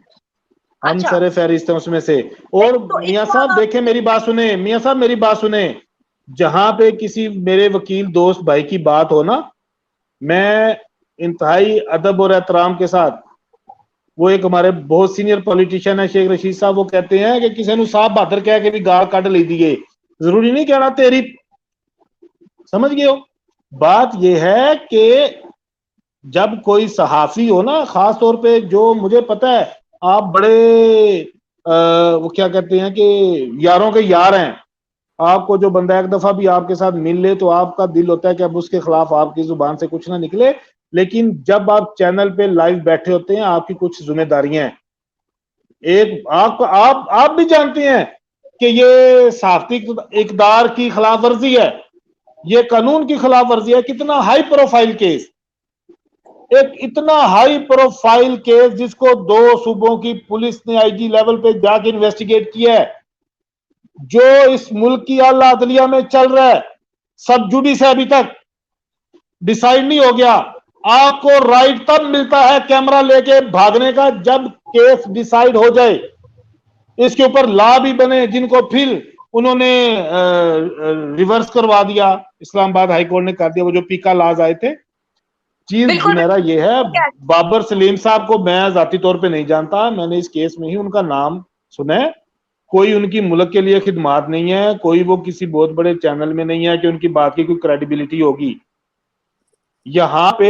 हम सरे फहरिस्त हैं उसमें से। और मियाँ साहब देखें, मेरी बात सुने, मियाँ साहब मेरी बात सुने। जहां पे किसी मेरे वकील दोस्त भाई की बात हो ना, मैं इंतहाई अदब और एहतराम के साथ, वो एक हमारे बहुत सीनियर पॉलिटिशियन है शेख रशीद साहब, वो कहते हैं कि किसी ने साहब बहादुर कह के भी गाल काट ली दिए, जरूरी नहीं कहना तेरी। समझ गए हो? बात यह है कि जब कोई सहाफी हो ना, खास तौर पे, जो मुझे पता है आप बड़े वो क्या कहते हैं कि यारों के यार हैं। आपको जो बंदा एक दफा भी आपके साथ मिल ले तो आपका दिल होता है कि अब उसके खिलाफ आपकी जुबान से कुछ ना निकले। लेकिन जब आप चैनल पे लाइव बैठे होते हैं, आपकी कुछ जिम्मेदारियां हैं। एक आप भी जानते हैं कि ये सहाफती इकदार की खिलाफ वर्जी है, ये कानून की खिलाफ वर्जी है। कितना हाई प्रोफाइल केस, एक इतना हाई प्रोफाइल केस जिसको 2 सूबों की पुलिस ने आईजी लेवल पे जाके इन्वेस्टिगेट किया है, जो इस मुल्क की आला अदलिया में चल रहा है, सब जुडिस है, अभी तक डिसाइड नहीं हो गया। आपको राइट तब मिलता है कैमरा लेके भागने का जब केस डिसाइड हो जाए, इसके ऊपर लॉ भी बने, जिनको फिर उन्होंने रिवर्स करवा दिया। इस्लामाबाद हाईकोर्ट ने कर दिया, वो जो पीका लॉज आए थे। चीज मेरा ये है, बाबर सलीम साहब को मैं जाती तौर पे नहीं जानता, मैंने इस केस में ही उनका नाम सुना है। कोई उनकी मुल्क के लिए खिदमात नहीं है, कोई वो किसी बहुत बड़े चैनल में नहीं है कि उनकी बात की कोई क्रेडिबिलिटी होगी। यहाँ पे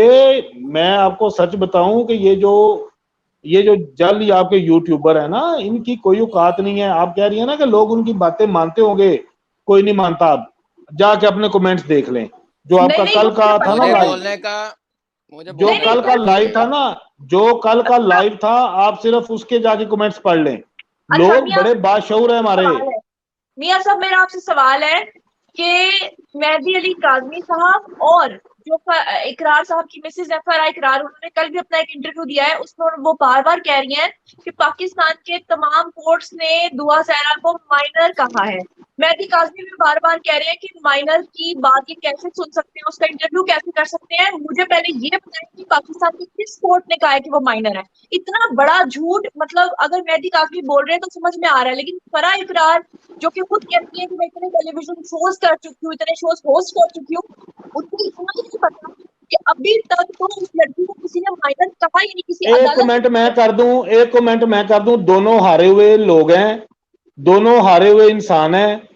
मैं आपको सच बताऊं कि ये जो जल्द आपके यूट्यूबर है ना, इनकी कोई औकात नहीं है। आप कह रही है ना कि लोग उनकी बातें मानते होंगे, कोई नहीं मानता। आप जाके अपने कमेंट्स देख लें। जो आपका कल का था ना लाइव, जो कल का लाइव था ना, जो कल का लाइव था, आप सिर्फ उसके जाके कमेंट्स पढ़ लें। लोग बड़े बाशऊर है हमारे। मियां साहब, मेरा आपसे सवाल है कि मेहदी अली काज़मी साहब और जो इकरार साहब की मिसेज है फराह इकरार, उन्होंने कल भी अपना एक इंटरव्यू दिया है, उसमें वो बार बार कह रही हैं कि पाकिस्तान के तमाम कोर्ट्स ने दुआ जहरा को माइनर कहा है। मेहदी काज़मी भी बार बार कह रहे हैं कि माइनर की बात ये कैसे सुन सकते हैं, उसका इंटरव्यू कैसे कर सकते हैं। मुझे पहले ये बताएं कि पाकिस्तान की किस कोर्ट ने कहा है कि वो माइनर है। इतना बड़ा झूठ, मतलब अगर मेहदी काज़मी बोल रहे हैं तो समझ में आ रहा है, लेकिन फराह इकरार जो कि खुद कहती है कि मैं इतने टेलीविजन शोज कर चुकी हूँ, इतने शोज होस्ट कर चुकी हूँ, उनको इतना ही नहीं पता कि अभी तक तो उस लड़की को किसी ने माइनर कहा ही नहीं, किसी एक कमेंट मैं कर दूं, दोनों हारे हुए लोग हैं, दोनों हारे हुए इंसान हैं,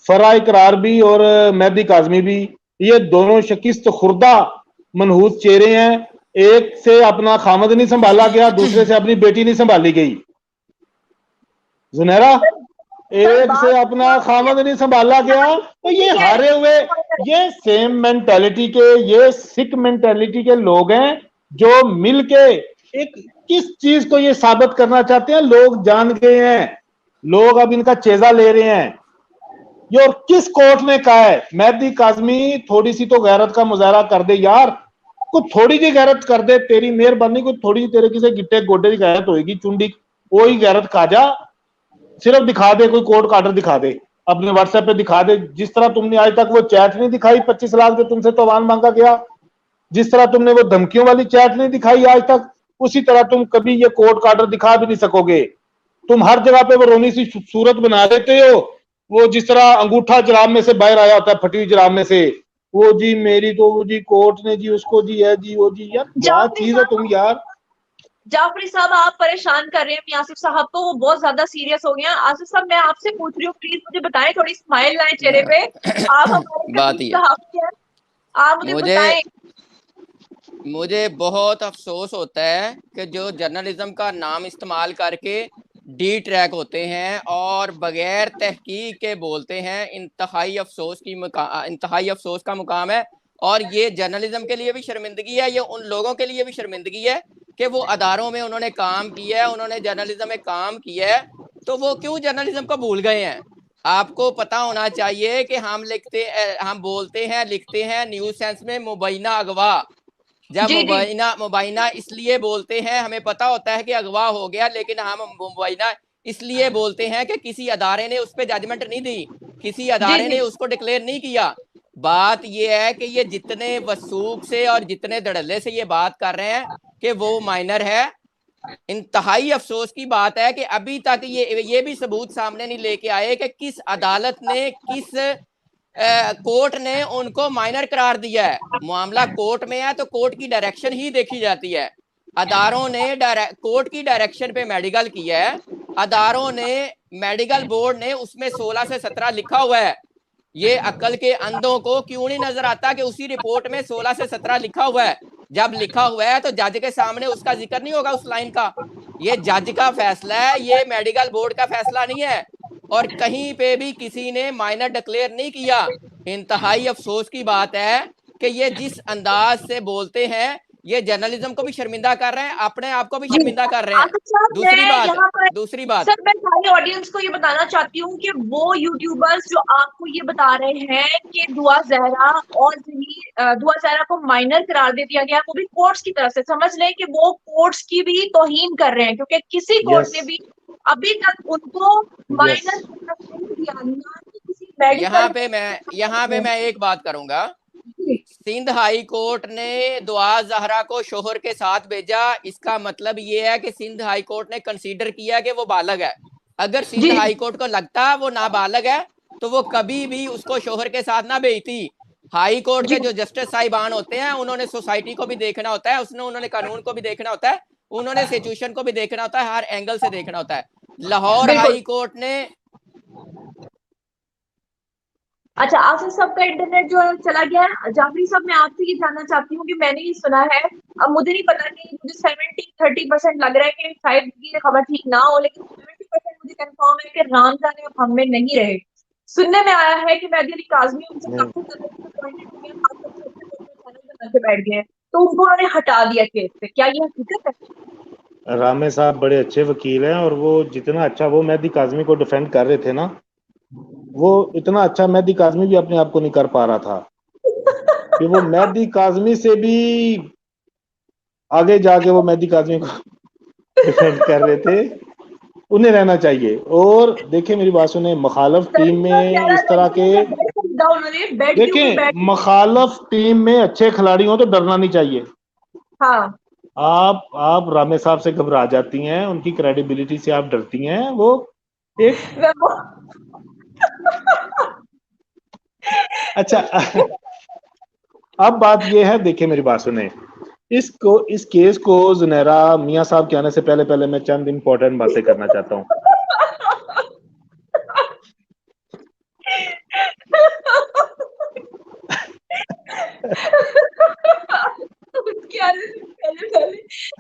फराह इकरार भी और मेहदी काज़मी भी, ये दोनों शकिस्त खुर्दा मनहूस चेहरे हैं। एक से अपना खामद नहीं संभाला गया, दूसरे से अपनी बेटी नहीं संभाली गई। जुनैरा, एक से अपना खामद नहीं संभाला गया, तो ये हारे हुए, ये सेम मेंटालिटी के, ये सिक मेंटालिटी के लोग हैं जो मिलके एक किस चीज को ये साबित करना चाहते हैं, लोग जान गए हैं, लोग अब इनका चेजा ले रहे हैं। ये और किस कोर्ट ने कहा है? मेहदी काज़मी थोड़ी सी तो गैरत का मुजाहरा कर दे यार, कुछ थोड़ी सी गैरत कर दे, तेरी मेहरबानी, कुछ थोड़ी तेरे किसी गिट्टे गोडे की गैरत होगी, चुंडी कोई गैरत खा जा, सिर्फ दिखा दे, कोई कोर्ट का ऑर्डर दिखा दे, अपने व्हाट्सएप पे दिखा दे। जिस तरह तुमने आज तक वो चैट नहीं दिखाई 25 लाख जो तुमसे तवान मांगा गया, जिस तरह तुमने वो धमकियों वाली चैट नहीं दिखाई आज तक, उसी तरह तुम कभी ये कोर्ट का ऑर्डर दिखा भी नहीं सकोगे। तुम हर जगह पे वो रोनी सी सूरत बना देते हो, वो जिस तरह अंगूठा जराब में से बाहर आया होता है, फटी हुई जराब में से, वो जी मेरी तो वो जी कोर्ट ने जी उसको जी है जी वो जी, यार क्या चीज हो तुम यार। जाफरी साहब आप परेशान कर रहे हैं आसिफ साहब को, वो बहुत ज्यादा सीरियस हो गया। आसिफ साहब मैं आपसे पूछ रही हूँ, प्लीज मुझे बताएं, थोड़ी स्माइल लाए चेहरे पे, आप हमारे बात ही है। आप मुझे बताएं। मुझे बहुत अफसोस होता है कि जो जर्नलिज्म का नाम इस्तेमाल करके डी ट्रैक होते हैं और बगैर तहकीक के बोलते हैं, इंतहाई अफसोस का मुकाम है। और ये जर्नलिज्म के लिए भी शर्मिंदगी है, ये उन लोगों के लिए भी शर्मिंदगी है कि वो अदारों में उन्होंने काम किया है, उन्होंने जर्नलिज्म में काम किया है, तो वो क्यों जर्नलिज्म को भूल गए हैं। आपको पता होना चाहिए कि हम बोलते हैं, लिखते हैं न्यूज सेंस में मुबैना अगवा। जब मुबैना इसलिए बोलते हैं, हमें पता होता है कि अगवा हो गया, लेकिन हम मुबैना इसलिए बोलते हैं कि किसी अदारे ने उस पर जजमेंट नहीं दी, किसी अदारे ने उसको डिक्लेयर नहीं किया। बात ये है कि ये जितने वसूख से और जितने धड़ल्ले से ये बात कर रहे हैं कि वो माइनर है, इंतहाई अफसोस की बात है कि अभी तक ये भी सबूत सामने नहीं लेके आए कि किस अदालत ने, किस कोर्ट ने उनको माइनर करार दिया है। मामला कोर्ट में है तो कोर्ट की डायरेक्शन ही देखी जाती है। अदारों ने कोर्ट की डायरेक्शन पे मेडिकल किया है, अदारों ने, मेडिकल बोर्ड ने उसमें 16 से 17 लिखा हुआ है। ये अक्ल के अंधों को क्यों नहीं नजर आता कि उसी रिपोर्ट में 16 से 17 लिखा हुआ है। जब लिखा हुआ है तो जज के सामने उसका जिक्र नहीं होगा उस लाइन का। ये जज का फैसला है, ये मेडिकल बोर्ड का फैसला नहीं है, और कहीं पे भी किसी ने माइनर डिक्लेयर नहीं किया। इंतहाई अफसोस की बात है कि ये जिस अंदाज से बोलते हैं, ये जर्नलिज्म को भी शर्मिंदा कर रहे हैं, अपने आप को भी शर्मिंदा कर रहे हैं। दूसरी बात सर, मैं सारी ऑडियंस को ये बताना चाहती हूँ कि वो यूट्यूबर्स जो आपको ये बता रहे हैं कि दुआ जहरा को माइनर करार दे दिया गया, वो भी कोर्ट्स की तरफ से, समझ लें कि वो कोर्ट्स की भी तौहीन कर रहे हैं, क्योंकि किसी कोर्ट ने भी अभी तक उनको माइनर नहीं दिया, ना कि किसी मेडिकल। यहाँ पे मैं एक बात करूंगा। सिंध हाई कोर्ट ने दुआ जहरा को शोहर के साथ भेजा, इसका मतलब ये है कि सिंध हाई कोर्ट ने कंसीडर किया कि वो बालग है। अगर सिंध हाई कोर्ट को लगता वो नाबालग है तो वो कभी भी उसको शोहर के साथ ना भेजती। हाई कोर्ट के जो जस्टिस साहिबान होते हैं, उन्होंने सोसाइटी को भी देखना होता है, उन्होंने कानून को भी देखना होता है, उन्होंने सिचुएशन को भी देखना होता है, हर एंगल से देखना होता है। लाहौर हाई कोर्ट ने, अच्छा आसिफ साहब का इंटरनेट जो चला गया है। जाफरी साहब, मैं आपसे ये जानना चाहती हूँ कि मैंने ये सुना है, अब मुझे नहीं पता कि मुझे 70-30% लग रहा है कि शायद ये खबर ठीक ना हो, लेकिन 70% मुझे कंफर्म है कि राम जाने अब हम में नहीं रहे। सुनने में आया है कि मेहदी अली काज़मी उनसे काफी ज्यादा बैठ गए, तो उनको उन्होंने हटा दिया केस से। क्या ये हकीकत है? रामे साहब बड़े अच्छे वकील हैं, और वो जितना अच्छा वो मेहदी काज़मी को डिफेंड कर रहे थे ना, वो इतना अच्छा मेहदी काज़मी भी अपने आप को नहीं कर पा रहा था। कि वो मेहदी काज़मी से भी आगे जाके वो मेहदी काज़मी को डिफेंड कर रहे थे। उन्हें रहना चाहिए। और देखिए मेरी बात सुने, मुखालफ टीम में इस तरह के, देखिए मुखालफ टीम में अच्छे खिलाड़ी हो तो डरना नहीं चाहिए। हाँ। आप रामे साहब से घबरा जाती हैं, उनकी क्रेडिबिलिटी से आप डरती हैं। वो एक अच्छा अब बात ये है, देखिए मेरी बात सुने, इस केस को जुनैरा मियां साहब के आने से पहले मैं चंद इंपॉर्टेंट बातें करना चाहता हूँ।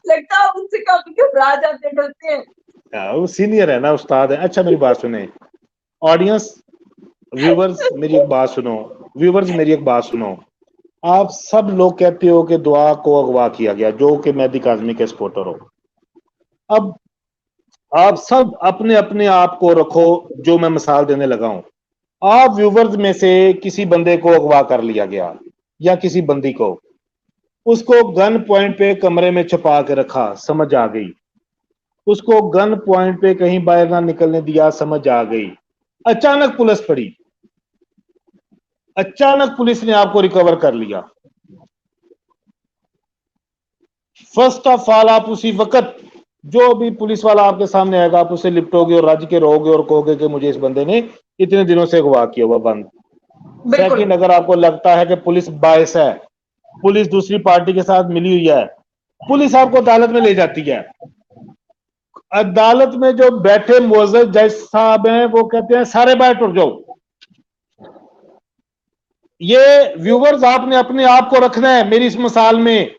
लगता है उनसे काफी घबरा जाते, डरते हैं। वो सीनियर है ना, उस्ताद है। अच्छा मेरी बात सुने, ऑडियंस, व्यूवर्स मेरी एक बात सुनो। आप सब लोग कहते हो कि दुआ को अगवा किया गया, जो कि मेहदी काज़मी के सपोर्टर हो। अब आप सब अपने अपने आप को रखो, जो मैं मिसाल देने लगा हूं। आप व्यूवर्स में से किसी बंदे को अगवा कर लिया गया या किसी बंदी को, उसको गन पॉइंट पे कमरे में छुपा के रखा, समझ आ गई। उसको गन पॉइंट पे कहीं बाहर ना निकलने दिया, समझ आ गई। अचानक पुलिस पड़ी, अचानक पुलिस ने आपको रिकवर कर लिया। फर्स्ट ऑफ ऑल आप उसी वक्त, जो भी पुलिस वाला आपके सामने आएगा, आप उसे लिपटोगे और रज के रहोगे और कहोगे कि मुझे इस बंदे ने इतने दिनों से अगवा किया हुआ बंद। सेकंड, अगर आपको लगता है कि पुलिस बायस है, पुलिस दूसरी पार्टी के साथ मिली हुई है, पुलिस आपको अदालत में ले जाती है। अदालत में जो बैठे मोअज़्ज़ज़ जज साहब हैं, वो कहते हैं सारे बाहर टुट जाओ। ये व्यूवर्स आपने अपने आप को रखना है मेरी इस मिसाल में।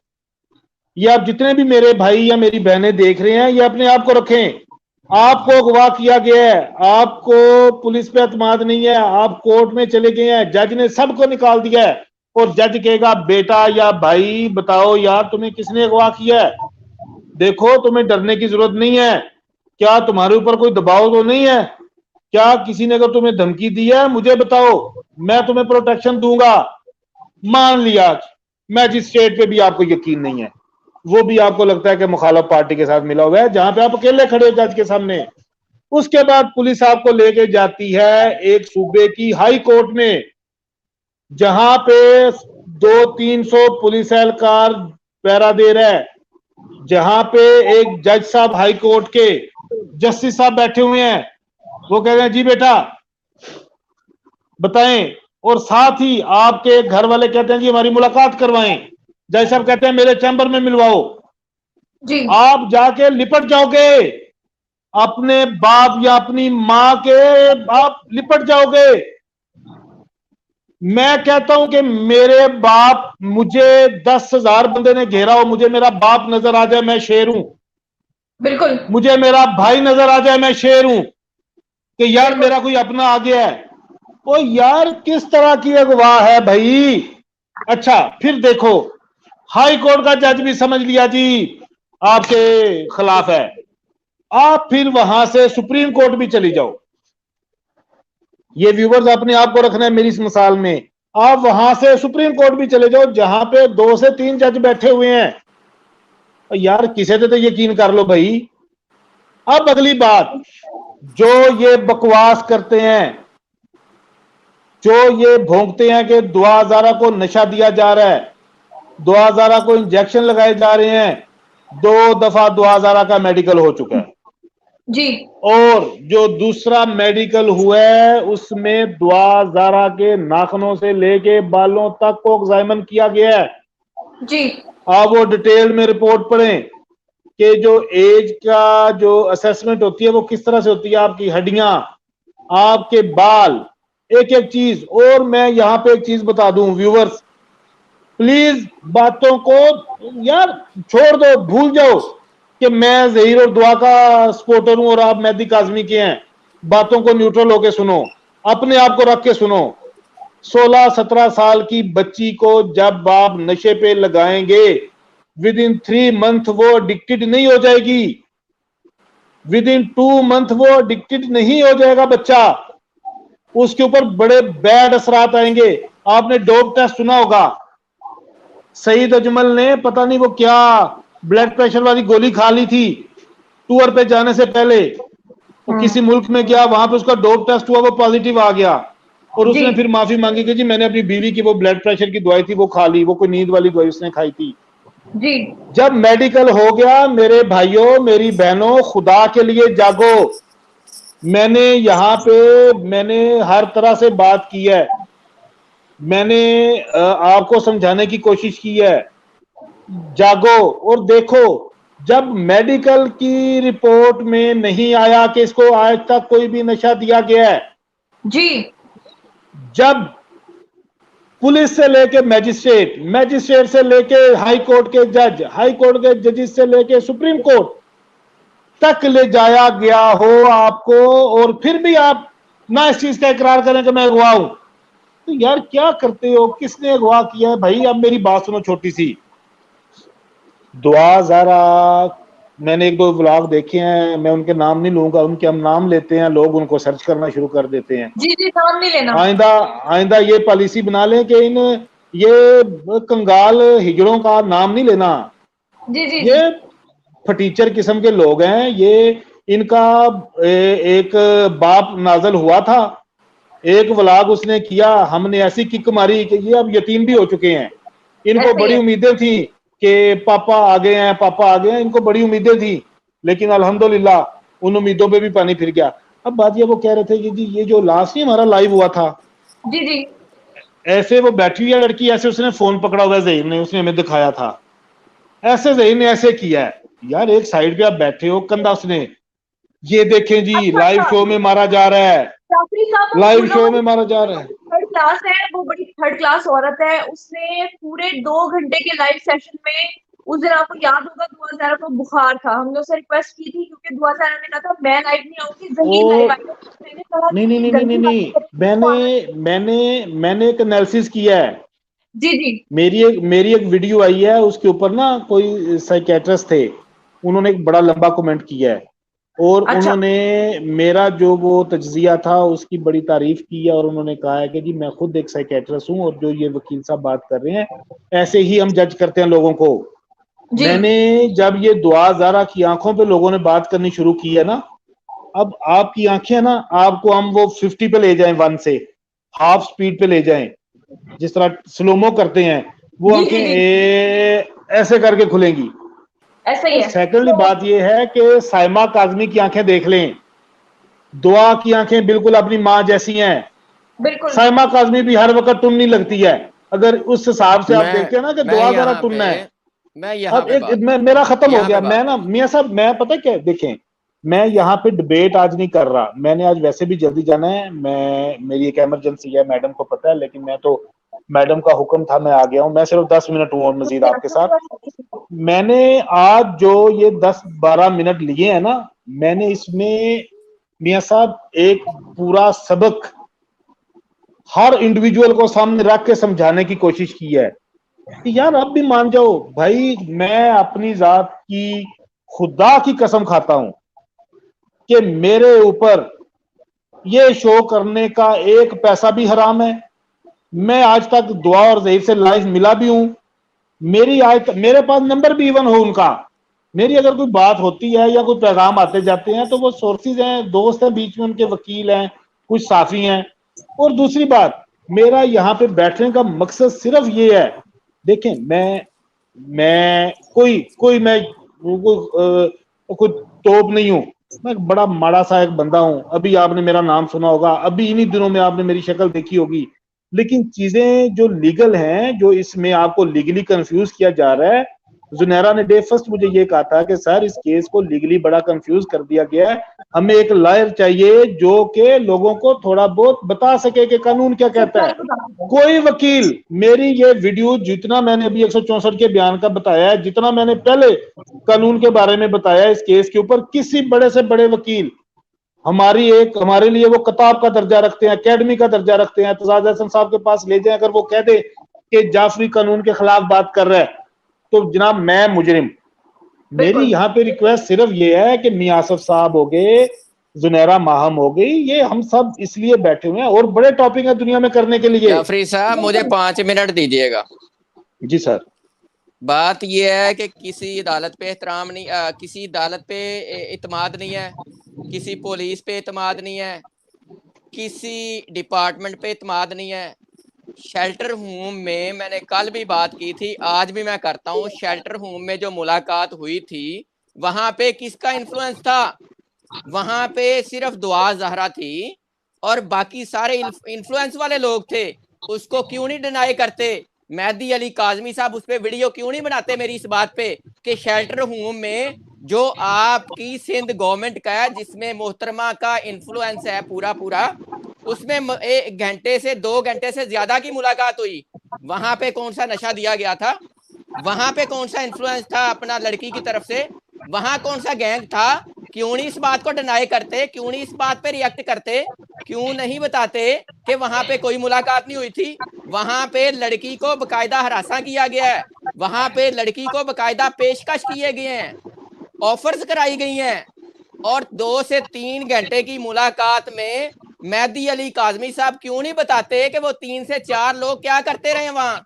ये आप जितने भी मेरे भाई या मेरी बहनें देख रहे हैं, ये अपने आप को रखें। आपको अगवा किया गया है, आपको पुलिस पे एतमाद नहीं है, आप कोर्ट में चले गए हैं, जज ने सबको निकाल दिया है, और जज कहेगा बेटा या भाई बताओ यार तुम्हें किसने अगवा किया है। देखो तुम्हें डरने की जरूरत नहीं है। क्या तुम्हारे ऊपर कोई दबाव तो नहीं है? क्या किसी ने अगर तुम्हें धमकी दी है, मुझे बताओ, मैं तुम्हें प्रोटेक्शन दूंगा। मान लिया मैजिस्ट्रेट पे भी आपको यकीन नहीं है, वो भी आपको लगता है कि मुखालिफ पार्टी के साथ मिला हुआ है, जहां पे आप अकेले खड़े हो जज के सामने। उसके बाद पुलिस आपको लेके जाती है एक सूबे की हाई कोर्ट में, जहां पे 200-300 पुलिस एहलकार पहरा दे रहा है, जहां पे एक जज साहब हाई कोर्ट के जस्टिस साहब बैठे हुए हैं। वो कह रहे हैं जी बेटा बताएं, और साथ ही आपके घर वाले कहते हैं जी हमारी मुलाकात करवाएं। जज साहब कहते हैं मेरे चैम्बर में मिलवाओ जी। आप जाके लिपट जाओगे अपने बाप या अपनी मां के, आप लिपट जाओगे। मैं कहता हूं कि मेरे बाप, मुझे 10,000 बंदे ने घेरा हो, मुझे मेरा बाप नजर आ जाए मैं शेर हूं। बिल्कुल। मुझे मेरा भाई नजर आ जाए मैं शेर हूं कि यार मेरा कोई अपना आ गया है। ओ यार किस तरह की अगवा है भाई। अच्छा फिर देखो, हाई कोर्ट का जज भी समझ लिया जी आपके खिलाफ है, आप फिर वहां से सुप्रीम कोर्ट भी चली जाओ। ये व्यूवर्स अपने आप को रखना है मेरी इस मिसाल में। आप वहां से सुप्रीम कोर्ट भी चले जाओ, जहां पे 2 से 3 जज बैठे हुए हैं। यार किसी से तो यकीन कर लो भाई। अब अगली बात, जो ये बकवास करते हैं, जो ये भोंकते हैं कि दुआ हज़ारा को नशा दिया जा रहा है, दुआ हज़ारा को इंजेक्शन लगाए जा रहे हैं, 2 दफा दुआ हज़ारा का मेडिकल हो चुका है जी, और जो दूसरा मेडिकल हुआ है उसमें दुआ हज़ारा के नाखूनों से लेके बालों तक को एग्जामिन किया गया है जी। आप वो डिटेल में रिपोर्ट पढ़ें कि जो एज का जो असेसमेंट होती है वो किस तरह से होती है, आपकी हड्डियां, आपके बाल, एक एक चीज। और मैं यहां पे एक चीज बता दूं व्यूवर्स, प्लीज बातों को यार छोड़ दो, भूल जाओ कि मैं ज़हीर और दुआ का सपोर्टर हूं और आप मेहदी काज़मी के हैं। बातों को न्यूट्रल होके सुनो, अपने आप को रख के सुनो। 16-17 साल की बच्ची को जब आप नशे पे लगाएंगे, विद इन 3 मंथ वो एडिक्टेड नहीं हो जाएगी, विद इन 2 मंथ वो एडिक्टेड नहीं हो जाएगा बच्चा। उसके ऊपर बड़े बैड असरात आएंगे। आपने डोप टेस्ट सुना होगा, सईद अजमल ने पता नहीं वो क्या ब्लड प्रेशर वाली गोली खा ली थी टूर पे जाने से पहले, वो किसी मुल्क में गया, वहां पे उसका डोप टेस्ट हुआ, वो पॉजिटिव आ गया और उसने फिर माफी मांगी कि जी मैंने अपनी बीवी की वो ब्लड प्रेशर की दवाई थी वो खा ली, वो कोई नींद वाली दवाई उसने खाई थी जी। जब मेडिकल हो गया, मेरे भाइयों मेरी बहनों, खुदा के लिए जागो। मैंने यहाँ पे मैंने हर तरह से बात की है, मैंने आपको समझाने की कोशिश की है, जागो और देखो। जब मेडिकल की रिपोर्ट में नहीं आया कि इसको आज तक कोई भी नशा दिया गया है जी, जब पुलिस से लेके मैजिस्ट्रेट, मैजिस्ट्रेट से लेके हाई कोर्ट के जज, हाई कोर्ट के जजेस से लेके सुप्रीम कोर्ट तक ले जाया गया हो आपको, और फिर भी आप ना इस चीज का इकरार करें कि मैं अगवा हूं, तो यार क्या करते हो? किसने अगवा किया है भाई? अब मेरी बात सुनो छोटी सी, दुआ ज़रा, मैंने एक दो व्लॉग देखे हैं, मैं उनके नाम नहीं लूंगा, उनके हम नाम लेते हैं, लोग उनको सर्च करना शुरू कर देते हैं। जी जी, नाम नहीं लेना। आइंदा ये पॉलिसी बना लें कि इन ये कंगाल हिजड़ों का नाम नहीं लेना। जी जी, ये फटीचर किस्म के लोग हैं, ये इनका एक बाप नाजल हुआ था, एक व्लॉग उसने किया, हमने ऐसी किक मारी कि ये अब यतीम भी हो चुके हैं। इनको बड़ी उम्मीदें थी कि पापा आ गए हैं, पापा आ गए हैं, इनको बड़ी उम्मीदें थी, लेकिन अल्हम्दुलिल्लाह उन उम्मीदों पे भी पानी फिर गया। अब बात ये वो कह रहे थे कि जी ये जो लास्ट ही हमारा लाइव हुआ था, जी जी, ऐसे वो बैठी हुई है लड़की, ऐसे उसने फोन पकड़ा हुआ है ज़हीर ने, उसने हमें दिखाया था, ऐसे ज़हीर ने ऐसे किया है। यार एक साइड पे आप बैठे हो, कंधा उसने, ये देखें जी लाइव शो में मारा जा रहा है, लाइव शो में मारा जा रहा है। थर्ड क्लास है वो, बड़ी थर्ड क्लास औरत है, उसने पूरे 2 घंटे के लाइव सेशन में, उस दिन आपको याद होगा दुआ ज़हरा को बुखार था, हमने उससे रिक्वेस्ट की थी क्योंकि दुआ ज़हरा ने कहा था मैं लाइव नहीं आऊंगी, ज़हीर लाइव आएगा। मैंने कहा नहीं, मैंने एक एनालिसिस किया है। जी जी, मेरी एक वीडियो आई है, उसके ऊपर ना कोई साइकेट्रिस्ट थे, उन्होंने एक बड़ा लंबा कमेंट किया है और उन्होंने मेरा जो वो तज्जिया था उसकी बड़ी तारीफ की है, और उन्होंने कहा है कि जी मैं खुद एक साइकेट्रिस्ट हूं और जो ये वकील साहब बात कर रहे हैं ऐसे ही हम जज करते हैं लोगों को। मैंने जब ये दुआ ज़हरा की आंखों पे लोगों ने बात करनी शुरू की है ना, अब आपकी आंखें ना, आपको हम वो 50 पे ले जाएं, 1 से हाफ स्पीड पे ले जाएं, जिस तरह स्लोमो करते हैं, वो आंखें ऐसे करके खुलेंगी। ऐसा ही है। सेकेंडली बात ये है कि साइमा काज़मी की आंखें देख लें, दुआ की आंखें बिल्कुल अपनी माँ जैसी हैं, बिल्कुल। साइमा काज़मी भी हर वक्त टुन्नी लगती है, अगर उस हिसाब से आप देखते हैं ना कि दुआ ज़रा टुन्ना है। अब एक मेरा खत्म हो गया, मैं ना मियां साहब, मैं पता क्या, देखें मैं यहाँ पे डिबेट आज नहीं कर रहा, मैंने आज वैसे भी जल्दी जाना है, मेरी एक इमरजेंसी है, मैडम को पता है, लेकिन मैं तो मैडम का हुक्म था, मैं आ गया हूँ, मैं सिर्फ 10 मिनट हूँ और मजीद आपके साथ। मैंने आज जो ये 10-12 मिनट लिए हैं ना, मैंने इसमें मियां साहब एक पूरा सबक हर इंडिविजुअल को सामने रख के समझाने की कोशिश की है कि यार अब भी मान जाओ भाई, मैं अपनी जात की खुदा की कसम खाता हूं कि मेरे ऊपर ये शो करने का एक पैसा भी हराम है। मैं आज तक दुआ और ज़हीर से लाइव मिला भी हूं, मेरी आज तक मेरे पास नंबर भी इवन हो उनका, मेरी अगर कोई बात होती है या कोई पैगाम आते जाते हैं तो वो सोर्सेज हैं, दोस्त हैं, बीच में उनके वकील हैं, कुछ साफी हैं। और दूसरी बात, मेरा यहाँ पे बैठने का मकसद सिर्फ ये है, देखें मैं कोई तोप नहीं हूं, मैं बड़ा माड़ा सा एक बंदा हूं। अभी आपने मेरा नाम सुना होगा, अभी इन्हीं दिनों में आपने मेरी शक्ल देखी होगी, लेकिन चीजें जो लीगल हैं, जो इसमें आपको लीगली कंफ्यूज किया जा रहा है, जुनैरा ने डे फर्स्ट मुझे ये कहा था कि सर इस केस को लीगली बड़ा कंफ्यूज कर दिया गया है, हमें एक लॉयर चाहिए जो कि लोगों को थोड़ा बहुत बता सके कि कानून क्या कहता है। कोई वकील, मेरी ये वीडियो जितना मैंने अभी 164 के बयान का बताया है, जितना मैंने पहले कानून के बारे में बताया इस केस के ऊपर, किसी बड़े से बड़े वकील हमारे लिए वो किताब का दर्जा रखते हैं, एकेडमी का दर्जा रखते हैं, एतजाज हसन साहब के पास ले जाए, अगर वो कह दे कि जाफरी कानून के खिलाफ बात कर रहा है तो जनाब मैं मुजरिम। मेरी यहाँ पे रिक्वेस्ट सिर्फ ये है कि मियां आसफ साहब हो गए, जुनैरा माहम हो गई, ये हम सब इसलिए बैठे हुए हैं, और बड़े टॉपिक है दुनिया में करने के लिए। जाफरी साहब मुझे 5 मिनट दीजिएगा। जी सर। बात यह है कि किसी अदालत पे एहतराम नहीं, किसी अदालत पे इत्मीनान नहीं है, किसी पुलिस पे इत्मीनान नहीं है, किसी डिपार्टमेंट पे इत्मीनान नहीं है। शेल्टर होम में मैंने कल भी बात की थी, आज भी मैं करता हूँ, शेल्टर होम में जो मुलाकात हुई थी वहां पे किसका इन्फ्लुएंस था? वहां पे सिर्फ दुआ जहरा थी और बाकी सारे इन्फ्लुएंस वाले लोग थे। उसको क्यों नहीं डिनाई करते? मेहदी अली काजमी साहब उस पर वीडियो क्यों नहीं बनाते मेरी इस बात पे कि शेल्टर होम में जो आपकी सिंध गवर्नमेंट का है, जिसमें मोहतरमा का इन्फ्लुएंस है पूरा पूरा, उसमें 1 घंटे से 2 घंटे से ज्यादा की मुलाकात हुई। वहां पे कौन सा नशा दिया गया था? वहां पे कौन सा इन्फ्लुएंस था अपना लड़की की तरफ से? वहां कौन सा गैंग था? क्यों नहीं इस बात को डिनाई करते? क्यों नहीं इस बात पे रिएक्ट करते? क्यों नहीं बताते कि वहां पे कोई मुलाकात नहीं हुई थी? वहां पे लड़की को बकायदा हरासा किया गया है, वहां पे लड़की को बकायदा पेशकश किए गए हैं, ऑफर्स कराई गई हैं, और 2 से 3 घंटे की मुलाकात में मेहदी अली काजमी साहब क्यों नहीं बताते कि वो 3 से 4 लोग क्या करते रहे वहां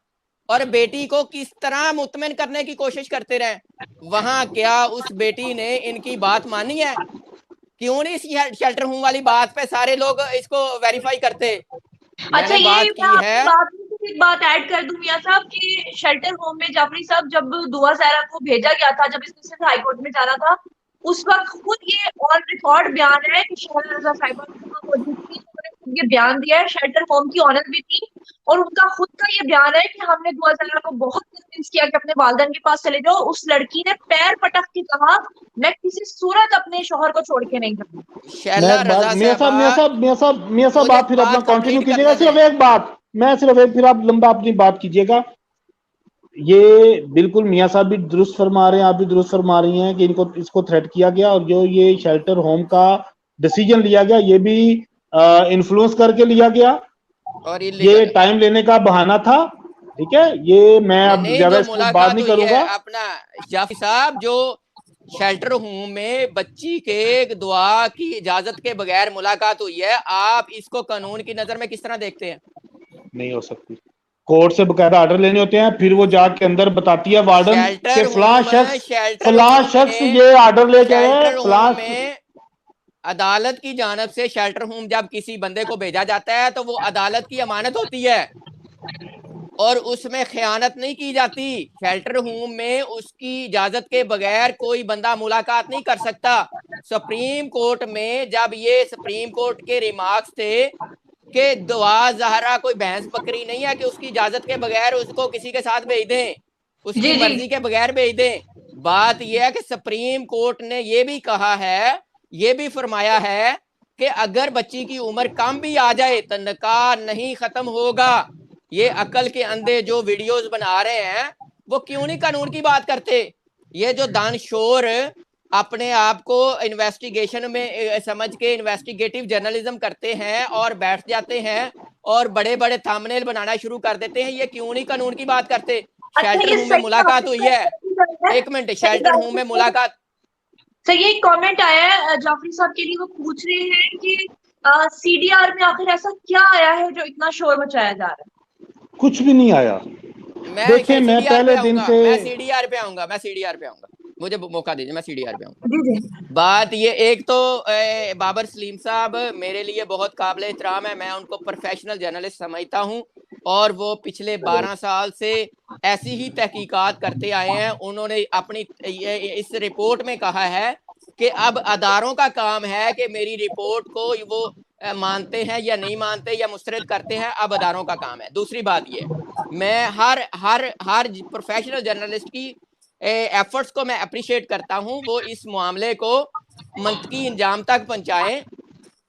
और बेटी को किस तरह मुतमिन करने की कोशिश करते रहे वहां? क्या उस बेटी ने इनकी बात मानी है? क्यों नहीं इस शेल्टर होम वाली बात पे सारे लोग इसको वेरीफाई करते? अच्छा, ये बात की है। एक बात ऐड कर दूं मियां साहब कि शेल्टर होम में जाफरी साहब जब दुआ ज़हरा को भेजा गया था, जब इसने सिर्फ हाईकोर्ट में जाना था, उस वक्त खुद ये ऑन रिकॉर्ड बयान है कि शहर रजा साहिबा मौजूद थी, उन्होंने खुद ये बयान दिया है। शेल्टर होम की ऑनर भी थी और उनका खुद का ये बयान है कि हमने दुआ ज़हरा को बहुत कन्विंस किया कि अपने वालिदैन के पास चले जाओ। उस लड़की ने पैर पटक के कहा मैं किसी सूरत अपने शोहर को छोड़ के नहीं जाऊंगी। मियां साहब आप फिर अपना कंटिन्यू कीजिएगा। सिर्फ एक बात, फिर आप लंबा अपनी बात कीजिएगा। ये बिल्कुल मियां साहब भी दुरुस्त फरमा रहे हैं, आप भी दुरुस्त फरमा रही हैं कि इसको थ्रेट किया गया और जो ये शेल्टर होम का डिसीजन लिया गया ये भी इन्फ्लुएंस करके लिया गया और ये टाइम लेने का बहाना था। ठीक है, ये मैं अब ज्यादा इस पर बात नहीं करूंगा। अपना जाफी साहब, जो शेल्टर होम में बच्ची के दुआ की इजाजत के बगैर मुलाकात हुई है, आप इसको कानून की नजर में किस तरह देखते हैं? नहीं हो सकती। कोर्ट से बकायदा ऑर्डर लेने होते हैं, फिर वो जाके अंदर बताती है वार्डन के फलां शख्स ये ऑर्डर लेके आए। अदालत की जानब से शेल्टर होम जब किसी बंदे को भेजा जाता है तो वो अदालत की अमानत होती है और उसमें खयानत नहीं की जाती। शेल्टर होम में उसकी इजाजत के बगैर कोई बंदा मुलाकात नहीं कर सकता। सुप्रीम कोर्ट में जब ये सुप्रीम कोर्ट के रिमार्क्स थे कि दुआ ज़हरा कोई भैंस बकरी नहीं है कि उसकी इजाजत के बगैर उसको किसी के साथ भेज दें, उसकी मर्जी के बगैर भेज दें। बात यह है कि सुप्रीम कोर्ट ने यह भी कहा है, ये भी फरमाया है कि अगर बच्ची की उम्र कम भी आ जाए तो निकाह नहीं खत्म होगा। ये अकल के अंधे जो वीडियोस बना रहे हैं वो क्यों नहीं कानून की बात करते? ये जो दानशोर अपने आप को इन्वेस्टिगेशन में समझ के इन्वेस्टिगेटिव जर्नलिज्म करते हैं और बैठ जाते हैं और बड़े बड़े थंबनेल बनाना शुरू कर देते हैं, ये क्यों नहीं कानून की बात करते? शेल्टर होम में मुलाकात हुई है, 1 मिनट, शेल्टर होम में मुलाकात। सर ये एक कमेंट आया है जाफरी साहब के लिए, वो पूछ रहे हैं कि सीडीआर में आखिर ऐसा क्या आया है जो इतना शोर मचाया जा रहा है? कुछ भी नहीं आया। देखिए मैं पहले दिन से मैं सीडीआर पे आऊंगा, मुझे मौका दीजिए, मैं सीडीआर पे आऊंगा। बात ये, एक तो बाबर सलीम साहब मेरे लिए बहुत काबिल एहतराम है, मैं उनको प्रोफेशनल जर्नलिस्ट समझता हूँ और वो पिछले 12 साल से ऐसी ही तहकीकात करते आए हैं। उन्होंने अपनी इस रिपोर्ट में कहा है कि अब अदारों का काम है कि मेरी रिपोर्ट को वो मानते हैं या नहीं मानते या मुस्तरद करते हैं, अब अदारों का काम है। दूसरी बात ये, मैं हर प्रोफेशनल जर्नलिस्ट की एफर्ट्स को मैं अप्रिशिएट करता हूं, वो इस मामले को मंतकी इंजाम तक पहुंचाएं,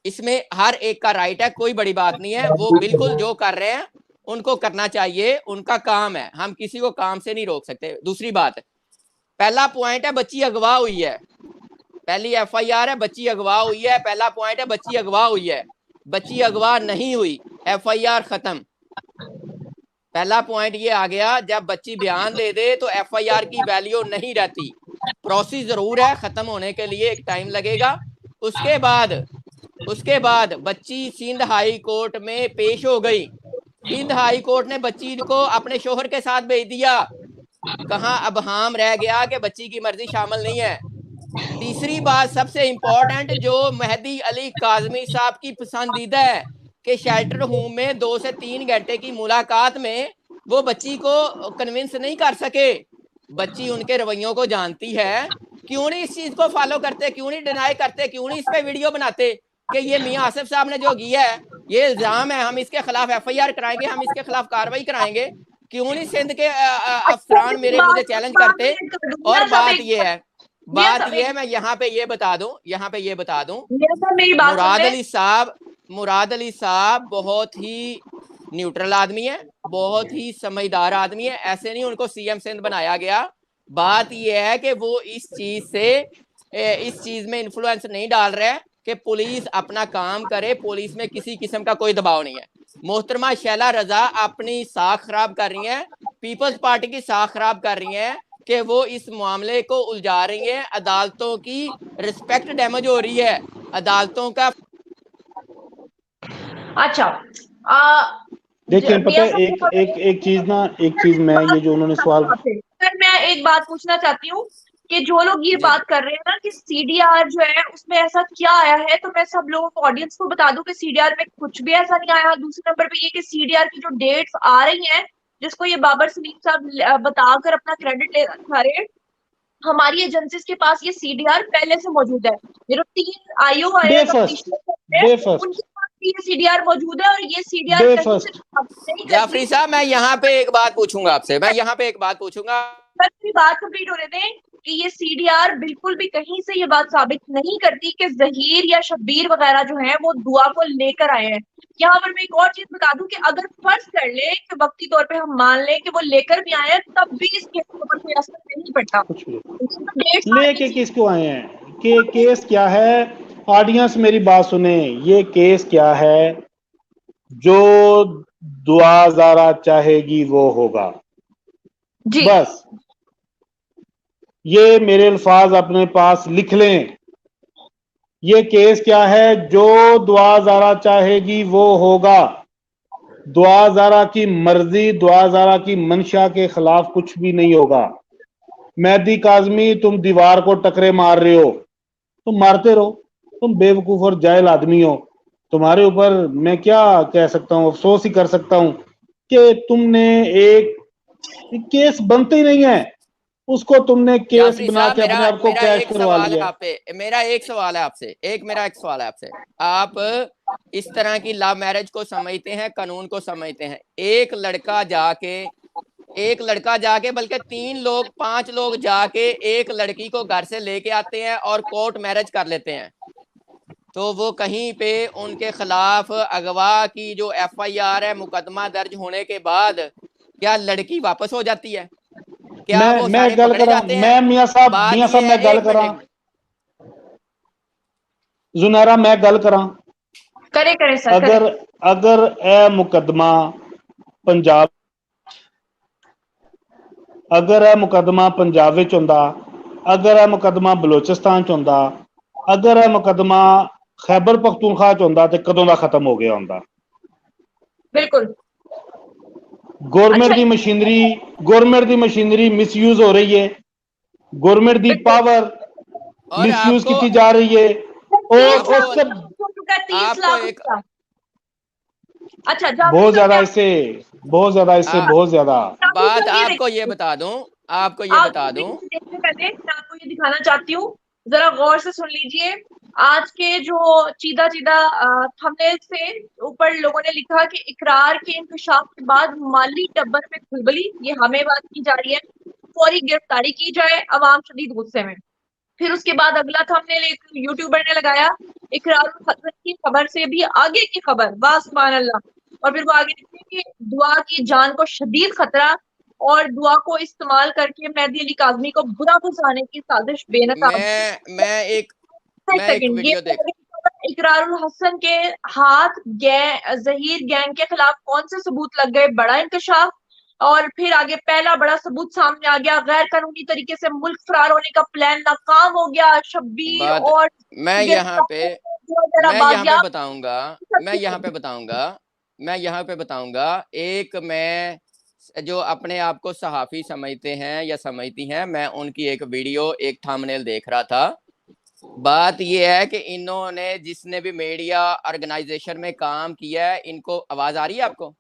इसमें हर एक का राइट है, कोई बड़ी बात नहीं है। वो बिल्कुल जो कर रहे हैं उनको करना चाहिए, उनका काम है, हम किसी को काम से नहीं रोक सकते। दूसरी बात, पहला पॉइंट है बच्ची अगवा हुई है, पहली एफआईआर है बच्ची अगवा हुई है, पहला पॉइंट है बच्ची अगवा हुई है। बच्ची अगवा नहीं हुई, एफआईआर खत्म। पहला पॉइंट ये आ गया, जब बच्ची बयान दे दे तो एफआईआर की वैल्यू नहीं रहती। प्रोसेस जरूर है, खत्म होने के लिए एक टाइम लगेगा। उसके बाद बच्ची सिंध हाई कोर्ट में पेश हो गई। सिंध हाई कोर्ट ने बच्ची को अपने शोहर के साथ भेज दिया। कहाँ अबहाम रह गया कि बच्ची की मर्जी शामिल नहीं है। तीसरी बात सबसे इंपॉर्टेंट जो मेहदी अली काजमी साहब की पसंदीदा है कि शेल्टर होम में 2 से 3 घंटे की मुलाकात में वो बच्ची को कन्विंस नहीं कर सके। बच्ची उनके रवैयों को जानती है, क्यों नहीं इस चीज को फॉलो करते, क्यों नहीं डिनाई करते, क्यों नहीं इस पे वीडियो बनाते कि ये मियां आसिफ साहब ने जो किया है ये इल्जाम है, हम इसके खिलाफ FIR कराएंगे, हम इसके खिलाफ कार्रवाई कराएंगे। क्यों नहीं सिंध के अफसरान मेरे मुझे चैलेंज करते। और बात ये है, मैं यहाँ पे ये बता दूं मुराद अली साहब बहुत ही न्यूट्रल आदमी है, बहुत ही समझदार आदमी है, ऐसे नहीं उनको CM सिंध बनाया गया। बात यह है कि वो इस चीज में इन्फ्लुएंस नहीं डाल रहे हैं कि पुलिस अपना काम करे, पुलिस में किसी किस्म का कोई दबाव नहीं है। मोहतरमा शैला रजा अपनी साख खराब कर रही हैं, पीपल्स पार्टी की साख खराब कर रही हैं कि वो इस मामले को उलझा रही हैं, अदालतों की रिस्पेक्ट डैमेज हो रही है, अदालतों का। अच्छा देखिए पता है एक चीज मैं ये जो उन्होंने सवाल, सर मैं एक बात पूछना चाहती हूँ कि जो लोग ये बात कर रहे हैं ना कि CDR जो है उसमें ऐसा क्या आया है, तो मैं सब लोगों को ऑडियंस को बता दूं कि CDR में कुछ भी ऐसा नहीं आया। दूसरे नंबर पे ये कि CDR की जो डेट्स आ रही हैं जिसको ये बाबर सलीम साहब बताकर अपना क्रेडिट ले रहे हैं, हमारी एजेंसीज के पास ये CDR पहले से मौजूद है। ये जो 3 IO आए उनके पास ये CDR मौजूद है और ये CDR जाफरी साहब मैं यहाँ पे एक बात पूछूंगा आपसे, बात कंप्लीट होने दें कि ये CDR बिल्कुल भी कहीं से ये बात साबित नहीं करती कि जहीर या शब्बीर वगैरह जो है वो दुआ को लेकर आए हैं। यहाँ पर मैं एक और चीज बता दूं कि अगर फर्ज कर ले कि वक्ती तौर पे हम मान लें कि वो लेकर भी आए हैं, तब भी इस केस के ऊपर कोई असर नहीं पड़ता। लेके किसको आए हैं, कि केस क्या है? ऑडियंस मेरी बात सुने, ये केस क्या है? जो दुआ ज़ारा चाहेगी वो होगा जी। बस ये मेरे अल्फाज अपने पास लिख लें। ये केस क्या है? जो दुआ ज़ारा चाहेगी वो होगा। दुआ ज़ारा की मर्जी, दुआ ज़ारा की मंशा के खिलाफ कुछ भी नहीं होगा। मेहदी काज़मी तुम दीवार को टकरे मार रहे हो, तुम मारते रहो, तुम बेवकूफ और जाहिल आदमी हो। तुम्हारे ऊपर मैं क्या कह सकता हूँ, अफसोस ही कर सकता हूँ कि तुमने एक केस बनते ही नहीं है, उसको तुमने केस बना के अपने आप को कैश करवा लिया। मेरा एक सवाल है आपसे, आप इस तरह की लव मैरिज को समझते हैं, कानून को समझते हैं? एक लड़का जाके बल्कि 3 लोग 5 लोग जाके एक लड़की को घर से लेके आते हैं और कोर्ट मैरिज कर लेते हैं, तो वो कहीं पे उनके खिलाफ अगवा की जो FIR है, मुकदमा दर्ज होने के बाद क्या लड़की वापस हो जाती है? क्या वो सारे पकड़े जाते हैं? मैं मियां साहब मैं गल करा जुनैरा, मैं गल करा करे सर। अगर ए मुकदमा पंजाब विच हुंदा, अगर ए मुकदमा बलोचिस्तान च हुंदा, अगर ए मुकदमा खैबर पख्तूनख्वा च हुंदा, ते कदों दा खत्म हो गया हुंदा। बिल्कुल गवर्नमेंट दी मशीनरी मिसयूज हो रही है, गवर्नमेंट दी पावर मिसयूज की जा रही है। और अच्छा बहुत ज्यादा इससे बहुत ज्यादा बात आपको ये बता दूं पहले मैं आपको ये दिखाना चाहती हूँ, जरा गौर से सुन लीजिए। आज के जो चीदा थंबनेल से ऊपर लोगों ने लिखा कि इकरार के इंकशाफ के बाद माली टब्बर में खुलबली, ये हमें बात की जा रही है, फौरी गिरफ्तारी की जाए, अवाम शदीद गुस्से में। फिर उसके बाद अगला थंबनेल एक यूट्यूबर ने लगाया, इकरार की खबर से भी आगे की खबर, वाह सुभान अल्लाह। और फिर वो आगे लिखते कि दुआ की जान को शदीद खतरा और दुआ को इस्तेमाल करके मेहदी अली काज़मी को बुरा पहुंचाने की साजिश बेनकाब। मैं एक वीडियो देख, इकरारुल हसन के हाथ जहीर गैंग के खिलाफ कौन से सबूत लग गए, बड़ा इंकशाफ। और फिर आगे पहला बड़ा सबूत सामने आ गया, गैर कानूनी तरीके से मुल्क फरार होने का प्लान नाकाम हो गया। शब्बीर और मैं यहाँ पे बताऊंगा, एक मैं जो अपने आप को सहाफ़ी समझते हैं या समझती हैं, मैं उनकी एक वीडियो, एक थंबनेल देख रहा था। बात ये है कि इन्होंने, जिसने भी मीडिया ऑर्गेनाइजेशन में काम किया है, इनको आवाज आ रही है आपको?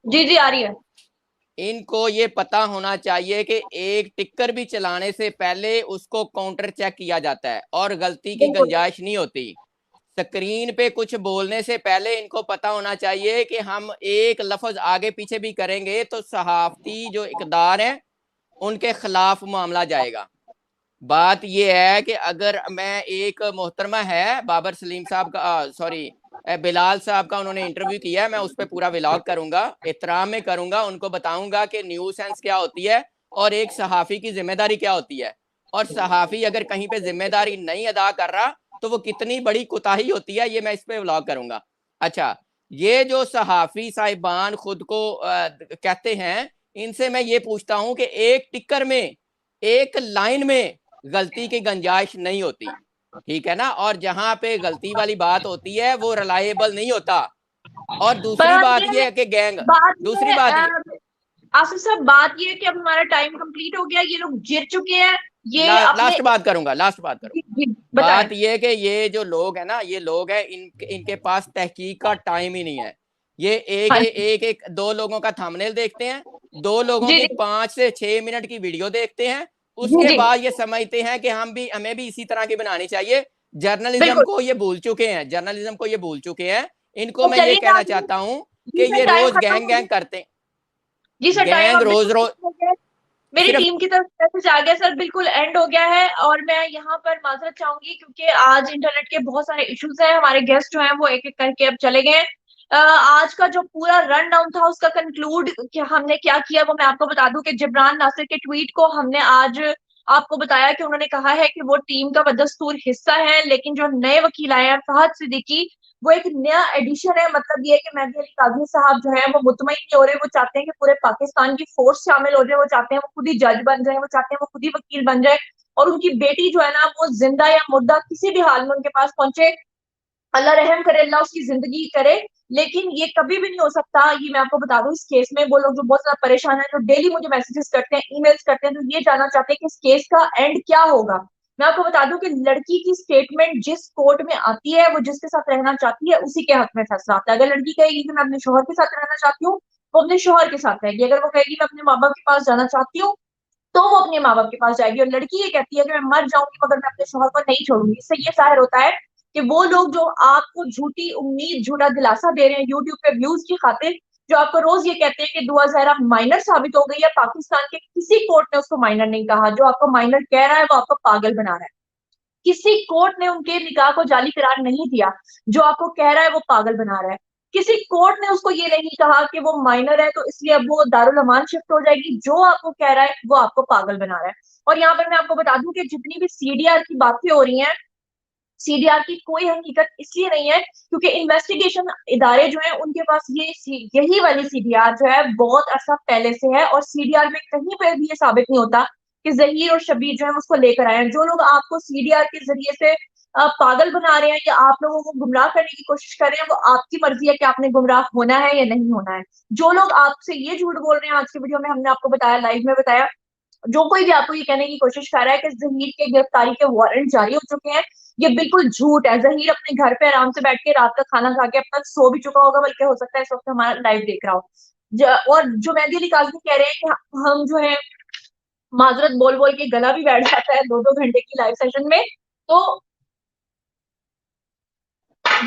जी जी आ रही है। इनको ये पता होना चाहिए कि एक टिकर भी चलाने से पहले उसको काउंटर चेक किया जाता है और गलती की गुंजाइश नहीं होती। स्क्रीन पे कुछ बोलने से पहले इनको पता होना चाहिए कि हम एक लफ्ज आगे पीछे भी करेंगे तो सहाफती जो इकदार है उनके खिलाफ मामला जाएगा। बात यह है कि अगर मैं, एक मोहतरमा है बाबर सलीम साहब का, सॉरी बिलाल साहब का उन्होंने इंटरव्यू किया है, मैं उस पर पूरा व्लॉग करूंगा, एहतराम में करूंगा, उनको बताऊंगा कि न्यूज़ सेंस क्या होती है और एक सहाफ़ी की जिम्मेदारी क्या होती है, और सहाफ़ी अगर कहीं पे जिम्मेदारी नहीं अदा कर रहा तो वो कितनी बड़ी कोताही होती है, ये मैं इस पे व्लॉग करूंगा। अच्छा, ये जो सहाफ़ी साहिबान खुद को कहते हैं, इनसे मैं ये पूछता हूं कि एक टिकर में, एक लाइन में गलती की गुंजाइश नहीं होती, ठीक है ना, और जहां पे गलती वाली बात होती है वो रिलायबल नहीं होता। और दूसरी बात ये है कि गैंग, दूसरी बात ये, आसिफ साहब, बात ये है कि अब हमारा टाइम कंप्लीट हो गया, ये लोग गिर चुके हैं, ये लास्ट बात करूंगा, लास्ट बात करूंगा। बात ये कि ये जो लोग है ना, ये लोग हैं, इनके पास तहकीक का टाइम ही नहीं है। ये एक दो लोगों का थंबनेल देखते हैं, दो लोगों की 5 से 6 मिनट की वीडियो देखते हैं, उसके बाद ये समझते हैं कि हमें भी इसी तरह की बनानी चाहिए। जर्नलिज्म को ये भूल चुके हैं, जर्नलिज्म को ये भूल चुके हैं। इनको मैं ये कहना चाहता हूँ कि ये रोज गैंग करते हैं। जी सर, गैंग रोज मेरी टीम की तरफ मैसेज आ गया सर, बिल्कुल एंड हो गया है, और मैं यहाँ पर माजरत चाहूंगी क्योंकि आज इंटरनेट के बहुत सारे इश्यूज हैं, हमारे गेस्ट जो हैं वो एक एक करके अब चले गए हैं। आज का जो पूरा रन डाउन था उसका कंक्लूड हमने क्या किया वो मैं आपको बता दूं कि जिब्रान नासिर के ट्वीट को हमने आज आपको बताया कि उन्होंने कहा है कि वो टीम का बदस्तूर हिस्सा है, लेकिन जो नए वकील आए हैं फहद सिद्दीकी, वो एक नया एडिशन है। मतलब ये है कि मेहदी अली काज़मी साहब जो है वो मुतमईन नहीं हो रहे, वो चाहते हैं कि पूरे पाकिस्तान की फोर्स शामिल हो जाए, वो चाहते हैं वो खुद ही जज बन जाए, वो चाहते हैं वो खुद ही वकील बन जाए, और उनकी बेटी जो है ना वो जिंदा या मुर्दा किसी भी हाल में उनके पास पहुंचे, अल्लाह रहम करे, अल्लाह उसकी जिंदगी करे। लेकिन ये कभी भी नहीं हो सकता, ये मैं आपको बता दूं, इस केस में वो लोग जो बहुत ज्यादा परेशान है, जो डेली मुझे मैसेजेस करते हैं, ईमेल्स करते हैं, तो ये जानना चाहते हैं कि इस केस का एंड क्या होगा। मैं आपको बता दूं कि लड़की की स्टेटमेंट जिस कोर्ट में आती है, वो जिसके साथ रहना चाहती है उसी के हक में फैसला आता है। अगर लड़की कहेगी कि मैं अपने शोहर के साथ रहना चाहती हूँ, वो अपने शोहर के साथ रहेगी। अगर वो कहेगी मैं अपने माँ बाप के पास जाना चाहती हूँ, तो वो अपने माँ बाप के पास जाएगी। और लड़की ये कहती है कि मैं मर जाऊंगी मगर मैं अपने शोहर को नहीं छोड़ूंगी। इससे ये जाहिर होता है कि वो लोग जो आपको झूठी उम्मीद, झूठा दिलासा दे रहे हैं यूट्यूब पे व्यूज की खातिर, जो आपको रोज ये कहते हैं कि दुआ जहरा माइनर साबित हो गई है, पाकिस्तान के किसी कोर्ट ने उसको माइनर नहीं कहा, जो आपको माइनर कह रहा है वो आपको पागल बना रहा है। किसी कोर्ट ने उनके निकाह को जाली करार नहीं दिया, जो आपको कह रहा है वो पागल बना रहा है। किसी कोर्ट ने उसको ये नहीं कहा कि वो माइनर है तो इसलिए अब वो दारुल अमान शिफ्ट हो जाएगी, जो आपको कह रहा है वो आपको पागल बना रहा है। और यहाँ पर मैं आपको बता दूं कि जितनी भी सीडीआर की बातें हो रही हैं, सीडीआर की कोई हकीकत इसलिए नहीं है क्योंकि इन्वेस्टिगेशन इदारे जो है उनके पास यही वाली सीडीआर जो है बहुत अरसा पहले से है, और सीडीआर में कहीं पर भी ये साबित नहीं होता कि जहीर और शबीर जो है उसको लेकर आए हैं। जो लोग आपको सीडीआर के जरिए से पागल बना रहे हैं या आप लोगों को गुमराह करने की कोशिश कर रहे हैं, वो आपकी मर्जी है कि आपने गुमराह होना है या नहीं होना है। जो लोग आपसे ये झूठ बोल रहे हैं, आज की वीडियो में हमने आपको बताया, लाइव में बताया, जो कोई भी आपको ये कहने की कोशिश कर रहा है कि जहीर के गिरफ्तारी के वारंट जारी हो चुके हैं, ये बिल्कुल झूठ है। जहीर अपने घर पे आराम से बैठ के रात का खाना खा के अब तक सो भी चुका होगा, बल्कि हो सकता है इस वक्त हमारा लाइव देख रहा हो। और जो मेहदी अली काज़मी कह रहे हैं कि हम जो है माजरत बोल बोल के गला भी बैठ जाता है 2-2 घंटे की लाइव सेशन में, तो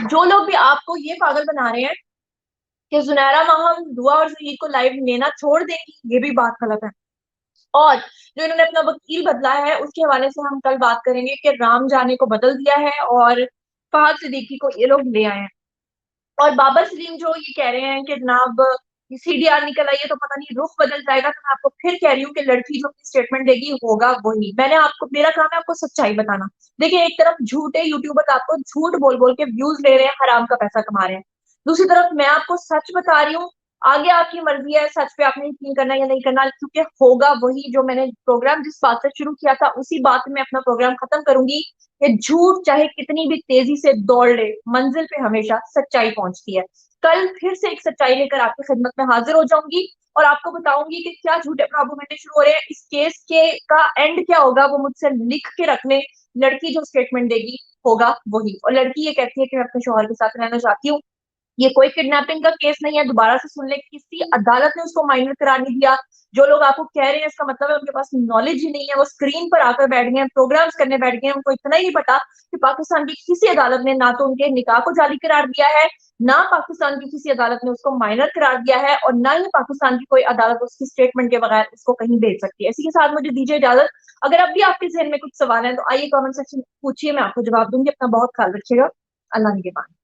जो लोग भी आपको ये पागल बना रहे हैं कि जुनैरा माहम दुआ और जहीर को लाइव लेना छोड़ देंगी, ये भी बात गलत है। और जो इन्होंने अपना वकील बदला है उसके हवाले से हम कल बात करेंगे कि राम जाने को बदल दिया है और फहद सिद्दीकी को ये लोग ले आए हैं। और बाबर सलीम जो ये कह रहे हैं कि जनाब सीडीआर निकल आई है तो पता नहीं रुख बदल जाएगा, तो मैं आपको फिर कह रही हूँ कि लड़की जो अपनी स्टेटमेंट देगी होगा वही। मैंने आपको, मेरा काम है आपको सच्चाई बताना। देखिए, एक तरफ झूठे यूट्यूबर आपको झूठ बोल बोल के व्यूज ले रहे हैं, हराम का पैसा कमा रहे हैं, दूसरी तरफ मैं आपको सच बता रही हूँ आगे आपकी मर्जी है, सच पे आपने यकीन करना या नहीं करना, क्योंकि होगा वही जो मैंने प्रोग्राम जिस बात से शुरू किया था उसी बात में अपना प्रोग्राम खत्म करूंगी कि झूठ चाहे कितनी भी तेजी से दौड़ ले, मंजिल पे हमेशा सच्चाई पहुंचती है। कल फिर से एक सच्चाई लेकर आपकी खिदमत में हाजिर हो जाऊंगी और आपको बताऊंगी कि क्या झूठे ख्वाबों में शुरू हो रहे हैं, इस केस के का एंड क्या होगा वो मुझसे लिख के रख ले। लड़की जो स्टेटमेंट देगी होगा वही, और लड़की ये कहती है कि मैं अपने शौहर के साथ रहना चाहती हूँ। ये कोई किडनैपिंग का केस नहीं है, दोबारा से सुन ले, किसी अदालत ने उसको माइनर करार नहीं दिया। जो लोग आपको कह रहे हैं इसका मतलब है उनके पास नॉलेज ही नहीं है, वो स्क्रीन पर आकर बैठ गए हैं, प्रोग्राम्स करने बैठ गए हैं, उनको इतना ही नहीं पता कि पाकिस्तान की किसी अदालत ने ना तो उनके निकाह को जाली करार दिया है, ना पाकिस्तान की किसी अदालत ने उसको माइनर करार दिया है, और ना ही पाकिस्तान की कोई अदालत उसकी स्टेटमेंट के बगैर उसको कहीं भेज सकती है। इसी के साथ मुझे दीजिए इजाजत। अगर अब भी आपके जहन में कुछ सवाल है तो आइए कमेंट सेक्शन पूछिए, मैं आपको जवाब दूंगी। अपना बहुत ख्याल रखिएगा। अल्लाह निगहबान।